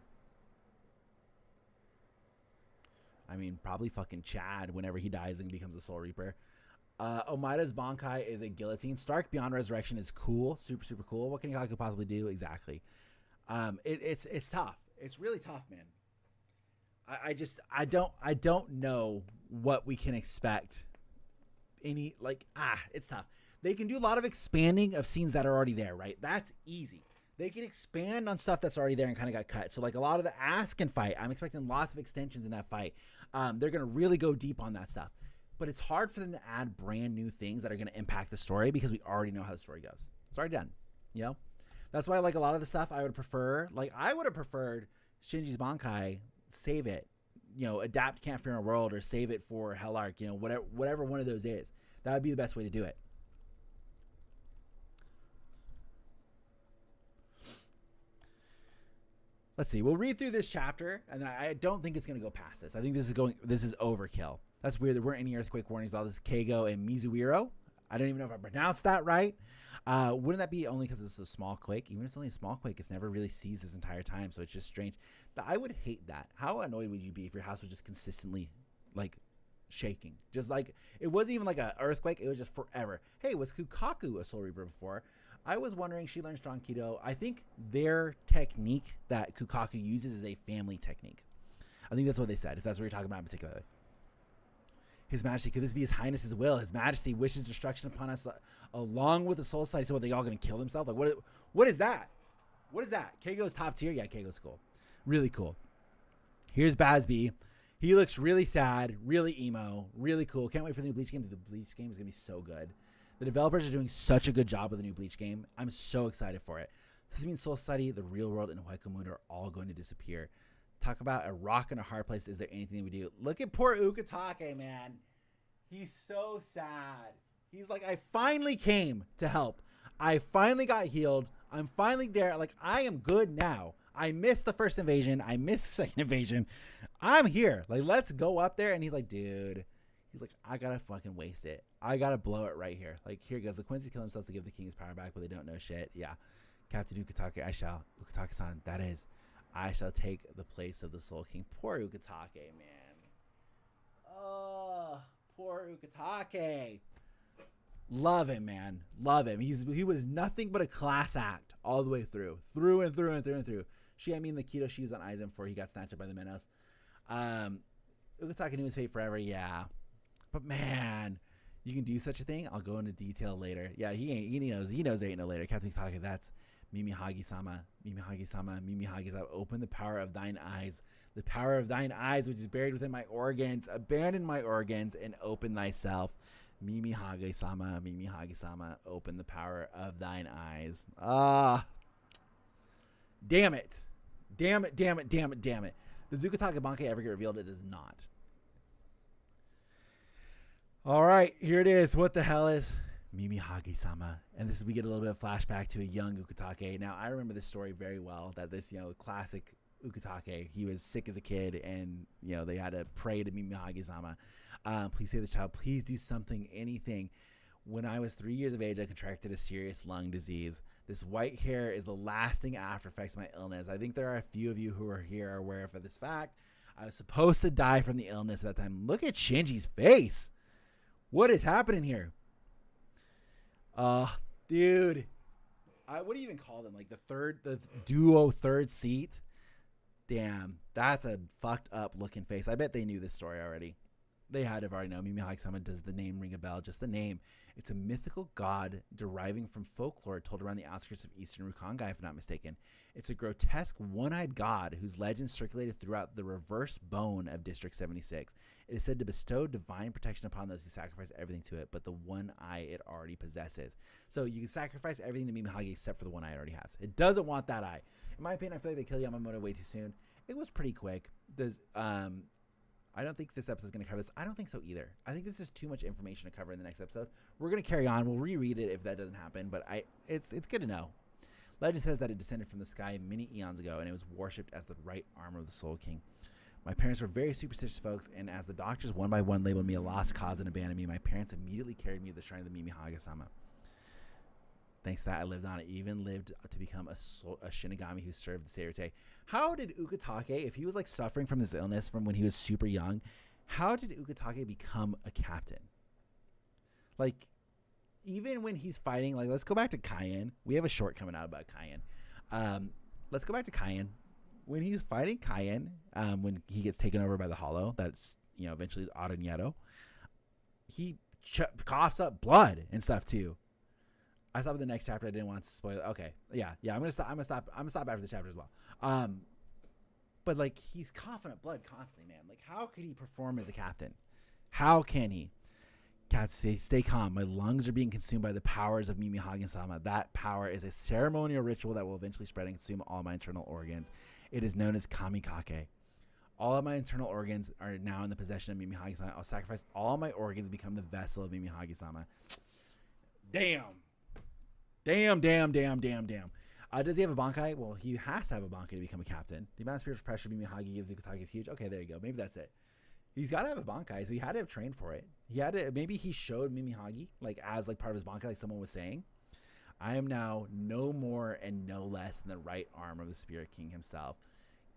I mean, probably fucking Chad whenever he dies and becomes a Soul Reaper. Omaida's Bankai is a guillotine. Stark Beyond Resurrection is cool. Super, super cool. What can Ikaku possibly do? Exactly. It's tough. It's really tough, man. I don't know what we can expect. It's tough. They can do a lot of expanding of scenes that are already there, right? That's easy. They can expand on stuff that's already there and kind of got cut. So like a lot of the Askin fight, I'm expecting lots of extensions in that fight. They're going to really go deep on that stuff. But it's hard for them to add brand new things that are going to impact the story because we already know how the story goes. It's already done. You know? That's why like a lot of the stuff I would prefer, like I would have preferred Shinji's Bankai, save it, you know, adapt Can't Fear a World or save it for Helldark, you know, whatever one of those is. That would be the best way to do it. Let's see. We'll read through this chapter, and I don't think it's going to go past this. I think this is overkill. That's weird. There weren't any earthquake warnings. All this Keigo and Mizuhiro. I don't even know if I pronounced that right. Wouldn't that be only because it's a small quake? Even if it's only a small quake, it's never really seized this entire time, so it's just strange. I would hate that. How annoyed would you be if your house was just consistently, like, shaking? Just like, it wasn't even like an earthquake. It was just forever. Hey, was Kukaku a Soul Reaper before? I was wondering, she learned Strong Keto. I think their technique that Kukaku uses is a family technique. I think that's what they said, if that's what you're talking about in particular. His Majesty, could this be His Highness's will? His Majesty wishes destruction upon us along with the Soul Society. So what, they all going to kill themselves? Like, what is that? What is that? Keigo's top tier? Yeah, Keigo's cool. Really cool. Here's Bazby. He looks really sad, really emo, really cool. Can't wait for the new Bleach game. The Bleach game is going to be so good. The developers are doing such a good job with the new Bleach game. I'm so excited for it. This means Soul Society, the real world, and Yhwach are all going to disappear. Talk about a rock and a hard place. Is there anything we do? Look at poor Ukitake, man. He's so sad. He's like, I finally came to help. I finally got healed. I'm finally there. Like, I am good now. I missed the first invasion. I missed the second invasion. I'm here. Like, let's go up there. And he's like, dude. He's like, I gotta fucking waste it. I gotta blow it right here. Like, here goes. The Quincy kill themselves to give the king his power back, but they don't know shit. Yeah. Captain Ukitake, I shall. Ukitake-san, that is. I shall take the place of the Soul King. Poor Ukitake, man. Oh, poor Ukitake. Love him, man. Love him. He was nothing but a class act all the way through. Through and through and through and through. I mean, the Keto she's on Aizen before he got snatched up by the Menos. Ukitake knew his fate forever, yeah. But man, you can do such a thing? I'll go into detail later. Yeah, he knows there ain't no later. Captain Ukitake, that's Mimihagi-sama. Mimihagi-sama. Mimihagi-sama. Open the power of thine eyes. The power of thine eyes, which is buried within my organs. Abandon my organs and open thyself. Mimihagi-sama. Mimihagi-sama. Open the power of thine eyes. Damn it. Damn it. Damn it. Damn it. Damn it. Does Ukitake Bankai ever get revealed? It does not. All right, here it is. What the hell is Mimihagi-sama? And we get a little bit of flashback to a young Ukitake. Now, I remember this story very well, that this, classic Ukitake, he was sick as a kid, and, they had to pray to Mimihagi-sama. Please save the child. Please do something, anything. When I was 3 years of age, I contracted a serious lung disease. This white hair is the lasting after effects of my illness. I think there are a few of you who are here are aware of this fact. I was supposed to die from the illness at that time. Look at Shinji's face. What is happening here? Dude. What do you even call them? Like the duo third seat? Damn, that's a fucked up looking face. I bet they knew this story already. they had to have already known. Mimihagi-sama, does the name ring a bell? Just the name. It's a mythical god deriving from folklore told around the outskirts of eastern Rukongai, if I'm not mistaken. It's a grotesque one-eyed god whose legend circulated throughout the reverse bone of District 76. It is said to bestow divine protection upon those who sacrifice everything to it, but the one eye it already possesses. So you can sacrifice everything to Mimihagi except for the one eye it already has. It doesn't want that eye. In my opinion, I feel like they killed Yamamoto way too soon. It was pretty quick. I don't think this episode is going to cover this. I don't think so either. I think this is too much information to cover in the next episode. We're going to carry on. We'll reread it if that doesn't happen, but it's good to know. Legend says that it descended from the sky many eons ago, and it was worshipped as the right arm of the Soul King. My parents were very superstitious folks, and as the doctors one by one labeled me a lost cause and abandoned me, my parents immediately carried me to the shrine of the Mimihagi-sama. Thanks to that, I lived on. I even lived to become a Shinigami who served the Seirute. How did Ukitake, if he was like suffering from this illness from when he was super young, how did Ukitake become a captain? Like, even when he's fighting, like, let's go back to Cayenne. We have a short coming out about Cayenne. Let's go back to Cayenne. When he's fighting Cayenne, when he gets taken over by the Hollow, that's, eventually is Aranyeto, he coughs up blood and stuff too. I thought with the next chapter I didn't want to spoil it. Okay. Yeah. I'm gonna stop after the chapter as well. But like, he's coughing up blood constantly, man. Like, how could he perform as a captain? How can he? Captain, stay calm. My lungs are being consumed by the powers of Mimihagi-sama. That power is a ceremonial ritual that will eventually spread and consume all my internal organs. It is known as Kamikake. All of my internal organs are now in the possession of Mimihagi-sama. I'll sacrifice all my organs and become the vessel of Mimihagi-sama. Damn. Does he have a Bankai? Well, he has to have a Bankai to become a captain. The amount of spiritual pressure Mimihagi gives Ukitake is huge. Okay, there you go. Maybe that's it. He's got to have a Bankai, so he had to have trained for it. Maybe he showed Mimihagi, like, as like part of his Bankai, like someone was saying. I am now no more and no less than the right arm of the Spirit King himself.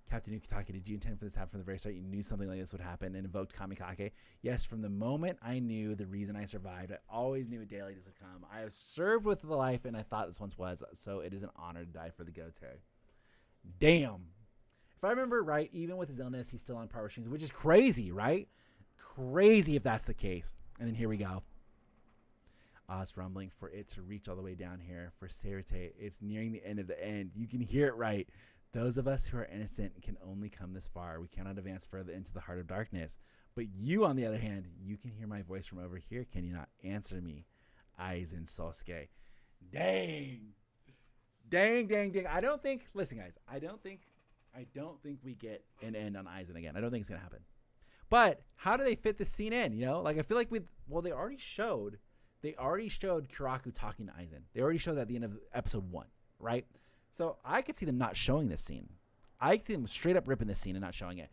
Captain Ukitake, did you intend for this to happen from the very start? You knew something like this would happen and invoked Kamikake. Yes, from the moment I knew the reason I survived, I always knew a day like this would come. I have served with the life, and I thought this once was, so it is an honor to die for the Goto. Damn. If I remember right, even with his illness, he's still on power machines, which is crazy, right? Crazy if that's the case. And then here we go. It's rumbling for it to reach all the way down here. For Seirute, it's nearing the end of the end. You can hear it right. Those of us who are innocent can only come this far. We cannot advance further into the heart of darkness. But you, on the other hand, you can hear my voice from over here. Can you not answer me? Aizen Sosuke. Dang. Listen, guys, I don't think we get an end on Aizen again. I don't think it's going to happen. But how do they fit this scene in? Like, I feel like they already showed Kiraku talking to Aizen. They already showed that at the end of episode 1, right? So I could see them not showing this scene. I could see them straight up ripping this scene and not showing it.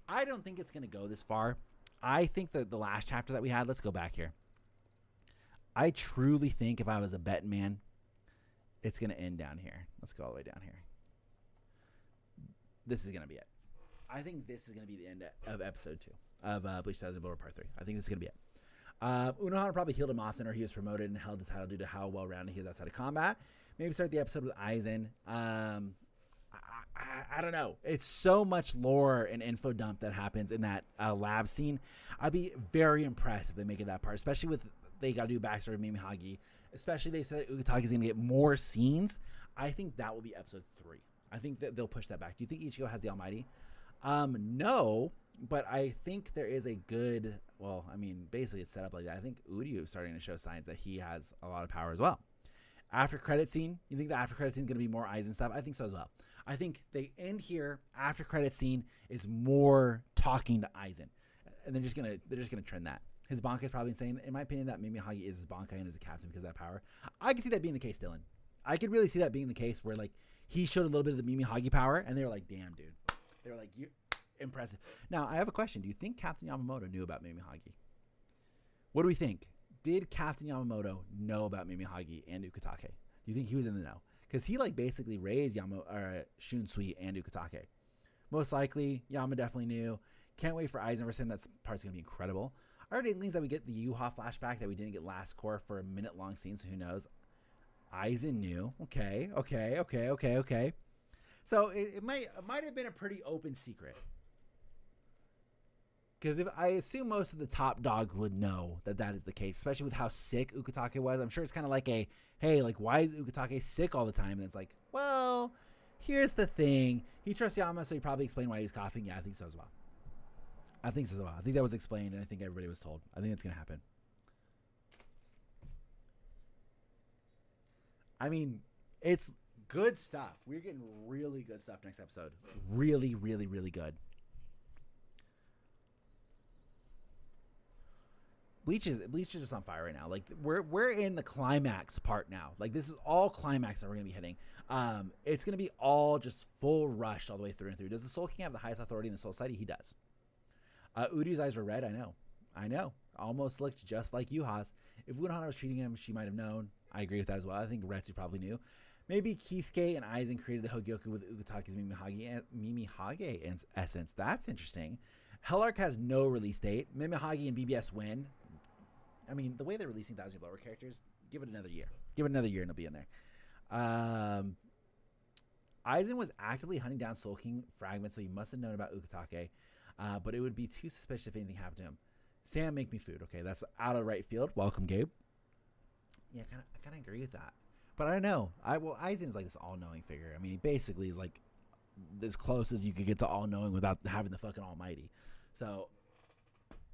I don't think it's going to go this far. I think that the last chapter that we had, let's go back here. I truly think if I was a betting man, it's going to end down here. Let's go all the way down here. This is going to be it. I think this is going to be the end of episode 2 of Bleach Thousand-Year Blood War Part 3. I think this is going to be it. Unohana probably healed him often, or he was promoted and held his title due to how well-rounded he is outside of combat. Maybe start the episode with Aizen. I don't know. It's so much lore and info dump that happens in that lab scene. I'd be very impressed if they make it that part, especially with they got to do backstory of Mimihagi. Especially they said that Ukitake is going to get more scenes. I think that will be episode 3. I think that they'll push that back. Do you think Ichigo has the Almighty? No, but I think there is a good, well, I mean, basically it's set up like that. I think Uryu is starting to show signs that he has a lot of power as well. After credit scene, you think the after credit scene is going to be more Aizen stuff? I think so as well. I think they end here. After credit scene is more talking to Aizen, and they're just gonna trend that. His Bankai is probably insane. In my opinion, that Mimihagi is his Bankai and is a captain because of that power. I can see that being the case, Dylan. I could really see that being the case where like he showed a little bit of the Mimihagi power, and they were like, "Damn, dude." They were like, "You impressive." Now, I have a question. Do you think Captain Yamamoto knew about Mimihagi? What do we think? Did Captain Yamamoto know about Mimihagi and Ukitake? Do you think he was in the know? Because he like basically raised Shunsui and Ukitake. Most likely, Yama definitely knew. Can't wait for Aizen versus him. That part's going to be incredible. I already think that we get the Yhwach flashback that we didn't get last core for a minute-long scene, so who knows? Aizen knew. Okay. So it might have been a pretty open secret. Because if I assume most of the top dogs would know that is the case, especially with how sick Ukitake was. I'm sure it's kind of like a, hey, like, why is Ukitake sick all the time? And it's like, well, here's the thing. He trusts Yama, so he probably explained why he's coughing. Yeah, I think so as well. I think that was explained, and I think everybody was told. I think it's going to happen. I mean, it's good stuff. We're getting really good stuff next episode. Really, really, really good. Bleach is just on fire right now. Like we're in the climax part now. Like this is all climax that we're gonna be hitting. It's gonna be all just full rush all the way through and through. Does the Soul King have the highest authority in the Soul Society? He does. Udi's eyes were red. I know. Almost looked just like Yuha's. If Unohana was treating him, she might have known. I agree with that as well. I think Retsu probably knew. Maybe Kisuke and Aizen created the Hogyoku with Ukitake's Mimihage essence. That's interesting. Hellark has no release date. Mimihage and BBS win. I mean, the way they're releasing Thousand-Year Blood War characters, give it another year. Give it another year and it'll be in there. Aizen was actively hunting down Soul King fragments, so he must have known about Ukitake. But it would be too suspicious if anything happened to him. Sam, make me food. Okay, that's out of right field. Welcome, Gabe. Yeah, I kind of agree with that. But I don't know. Aizen is like this all-knowing figure. I mean, he basically is like as close as you could get to all-knowing without having the fucking almighty. So,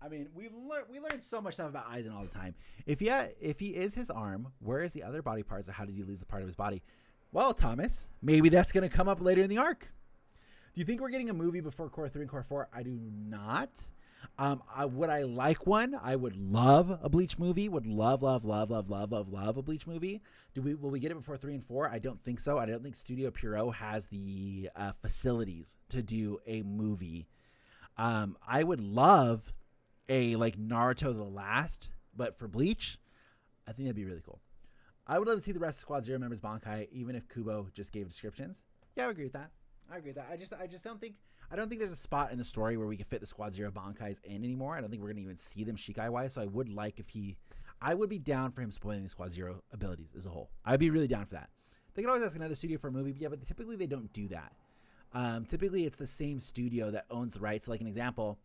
I mean, we learned so much stuff about Aizen all the time. If he is his arm, where is the other body parts, or how did he lose the part of his body? Well, Thomas, maybe that's going to come up later in the arc. Do you think we're getting a movie before Core 3 and Core 4? I do not. Would I like one? I would love a Bleach movie. Would love a Bleach movie. Will we get it before 3 and 4? I don't think so. I don't think Studio Pierrot has the facilities to do a movie. I would love a like Naruto The Last, but for Bleach, I think that'd be really cool. I would love to see the rest of Squad Zero members Bankai, even if Kubo just gave descriptions. Yeah, I agree with that. I just don't think there's a spot in the story where we can fit the Squad Zero Bankais in anymore. I don't think we're gonna even see them Shikai wise. So I would be down for him spoiling the Squad Zero abilities as a whole. I'd be really down for that. They could always ask another studio for a movie, but typically they don't do that. Typically it's the same studio that owns the rights. So like an example,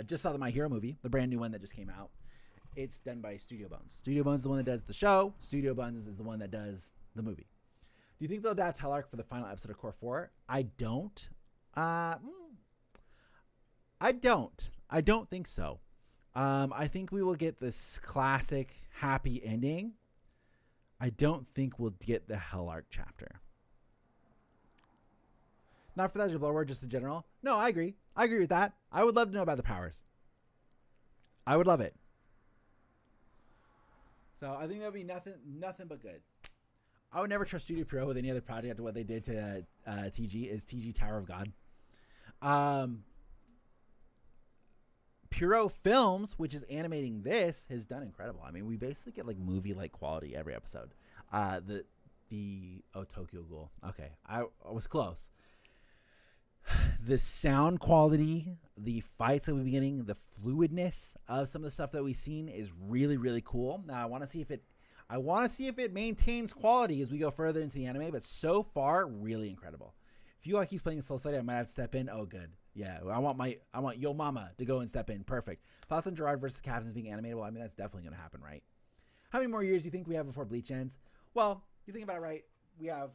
just saw the My Hero movie, the brand new one that just came out. It's done by Studio Bones. Studio Bones is the one that does the show. Studio Bones is the one that does the movie. Do you think they'll adapt Hellark for the final episode of Core 4? I don't. I don't think so. I think we will get this classic happy ending. I don't think we'll get the Hellark chapter. Not for that Blood War, just in general. No, I agree. I agree with that. I would love to know about the powers. I would love it. So I think that'll be nothing but good. I would never trust Studio Pierrot with any other project after what they did to TG. Is TG Tower of God. Pierrot Films, which is animating this, has done incredible. I mean, we basically get like movie-like quality every episode. Tokyo Ghoul. Okay, I was close. The sound quality, the fights that we've been getting, the fluidness of some of the stuff that we've seen is really, really cool. Now, I want to see if it maintains quality as we go further into the anime, but so far, really incredible. If Yhwach keeps playing Soul Society, I might have to step in. Oh, good. Yeah, I want Yo Mama to go and step in. Perfect. Thoughts on Gerard versus Captains being animated? Well, I mean, that's definitely going to happen, right? How many more years do you think we have before Bleach ends? Well, you think about it, right? We have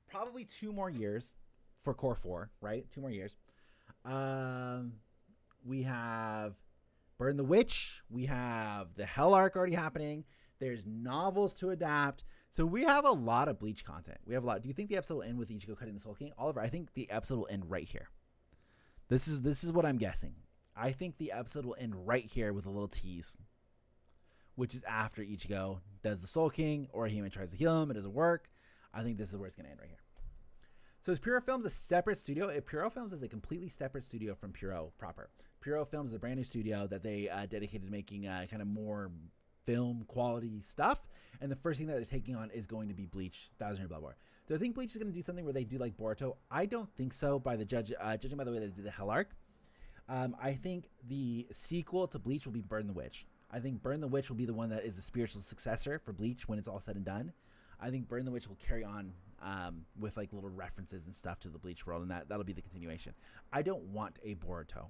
probably 2 more years for Core 4, right? 2 more years. We have Burn the Witch. We have the Hell Arc already happening. There's novels to adapt. So we have a lot of Bleach content. We have a lot. Do you think the episode will end with Ichigo cutting the Soul King? Oliver, I think the episode will end right here. This is what I'm guessing. I think the episode will end right here with a little tease, which is after Ichigo does the Soul King, or he even tries to heal him. It doesn't work. I think this is where it's going to end right here. So is Pierrot Films a separate studio? Pierrot Films is a completely separate studio from Pierrot proper. Pierrot Films is a brand new studio that they dedicated to making kind of more film quality stuff, and the first thing that they're taking on is going to be Bleach Thousand-Year Blood War. Do I think Bleach is going to do something where they do like Boruto? I don't think so. By the judging by the way they did the Hell Arc, I think the sequel to Bleach will be Burn the Witch. I think Burn the Witch will be the one that is the spiritual successor for Bleach when it's all said and done. I think Burn the Witch will carry on with like little references and stuff to the Bleach world, and that'll be the continuation. I don't want a Boruto.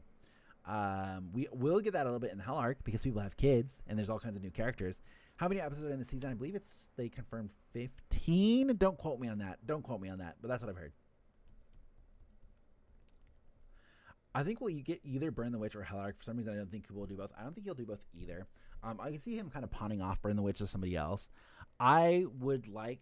We will get that a little bit in the Hell arc because people have kids and there's all kinds of new characters. How many episodes are in the season? I believe they confirmed 15. Don't quote me on that. But that's what I've heard. I think we'll get either Burn the Witch or Hell arc. For some reason, I don't think Kubo will do both. I don't think he'll do both either. I can see him kind of pawning off Burn the Witch to somebody else. I would like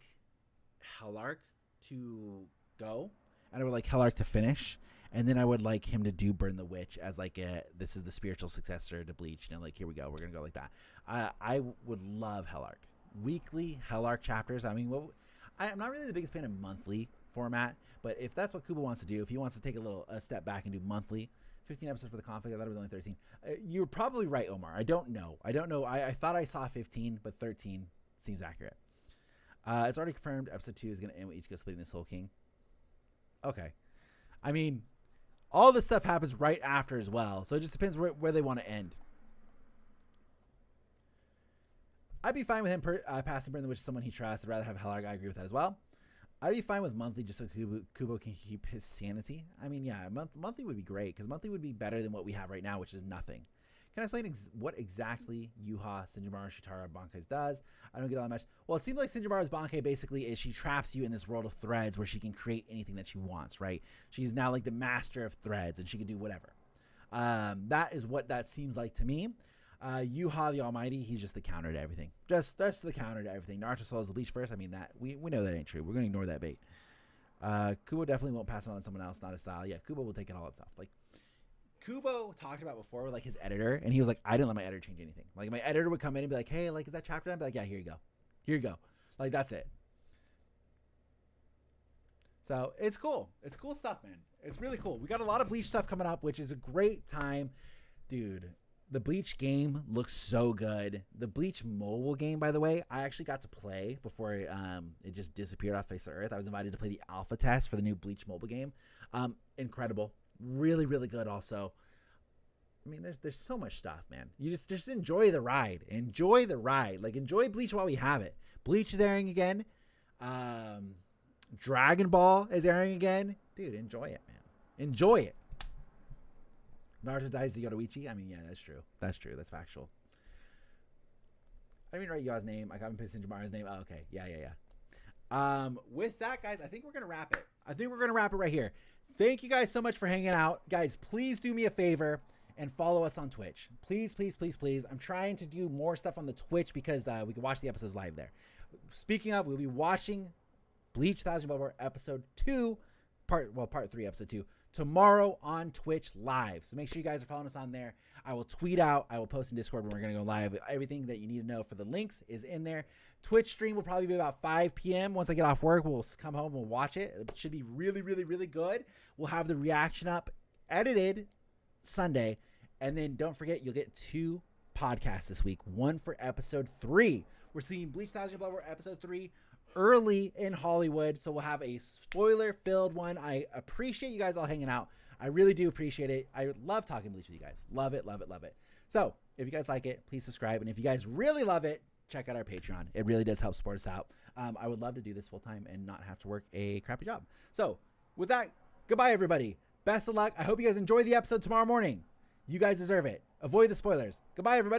Hell arc to go, and I would like Hell arc to finish, and then I would like him to do Burn the Witch as like this is the spiritual successor to Bleach. Like, here we go, we're gonna go like that. I would love Hell arc, weekly Hell arc chapters. I mean, I'm not really the biggest fan of monthly format, but if that's what Kubo wants to do, if he wants to take a step back and do monthly, 15 episodes for the conflict, I thought it was only 13. You're probably right, Omar. I don't know. I thought I saw 15, but 13 seems accurate. It's already confirmed episode 2 is going to end with Ichigo splitting the Soul King. Okay. I mean, all this stuff happens right after as well, so it just depends where they want to end. I'd be fine with him passing Burn the Witch to someone he trusts. I'd rather have Hell arc. I agree with that as well. I'd be fine with monthly just so Kubo can keep his sanity. I mean, yeah, monthly would be great because monthly would be better than what we have right now, which is nothing. Can I explain what exactly Yhwach, Senjumaru, Shitara, Bankai's does? I don't get all that much. Well, it seems like Senjumaru's Bankai basically is she traps you in this world of threads where she can create anything that she wants, right? She's now like the master of threads and she can do whatever. That is what that seems like to me. Yhwach the Almighty, he's just the counter to everything. Just the counter to everything. Naruto Soul is the Bleach first. I mean, that we know that ain't true. We're going to ignore that bait. Kubo definitely won't pass it on to someone else, not his style. Yeah, Kubo will take it all himself. Like, Kubo talked about before with like his editor, and he was like, I didn't let my editor change anything. Like, my editor would come in and be like, hey, like, is that chapter? I'd be like, yeah, here you go. Like, that's it. So it's cool. It's cool stuff, man. It's really cool. We got a lot of Bleach stuff coming up, which is a great time. Dude, the Bleach game looks so good. The Bleach mobile game, by the way, I actually got to play before it just disappeared off the face of the earth. I was invited to play the alpha test for the new Bleach mobile game. Incredible. Really, really good also. I mean, there's so much stuff, man. You just enjoy the ride. Enjoy the ride. Like, enjoy Bleach while we have it. Bleach is airing again. Dragon Ball is airing again. Dude, enjoy it, man. Enjoy it. Naruto dies to Yoruichi. I mean, yeah, that's true. That's true. That's factual. I didn't even write Ya's name. I got him pissed Senjumaru's name. Oh, okay. Yeah. With that, guys, I think we're going to wrap it. Right here. Thank you guys so much for hanging out. Guys, please do me a favor and follow us on Twitch. Please, please, please, please. I'm trying to do more stuff on the Twitch because we can watch the episodes live there. Speaking of, we'll be watching Bleach Thousand-Year Blood War episode 2, part 3, episode 2, tomorrow on Twitch live. So make sure you guys are following us on there. I will tweet out. I will post in Discord when we're going to go live. Everything that you need to know for the links is in there. Twitch stream will probably be about 5 p.m. Once I get off work, we'll come home, we'll watch it. It should be really, really, really good. We'll have the reaction up edited Sunday. And then don't forget, you'll get 2 podcasts this week. One for episode 3. We're seeing Bleach Thousand-Year Blood War episode 3 early in Hollywood. So we'll have a spoiler-filled one. I appreciate you guys all hanging out. I really do appreciate it. I love talking Bleach with you guys. Love it, love it, love it. So if you guys like it, please subscribe. And if you guys really love it, check out our Patreon. It really does help support us out. I would love to do this full time and not have to work a crappy job. So with that, goodbye, everybody. Best of luck. I hope you guys enjoy the episode tomorrow morning. You guys deserve it. Avoid the spoilers. Goodbye, everybody.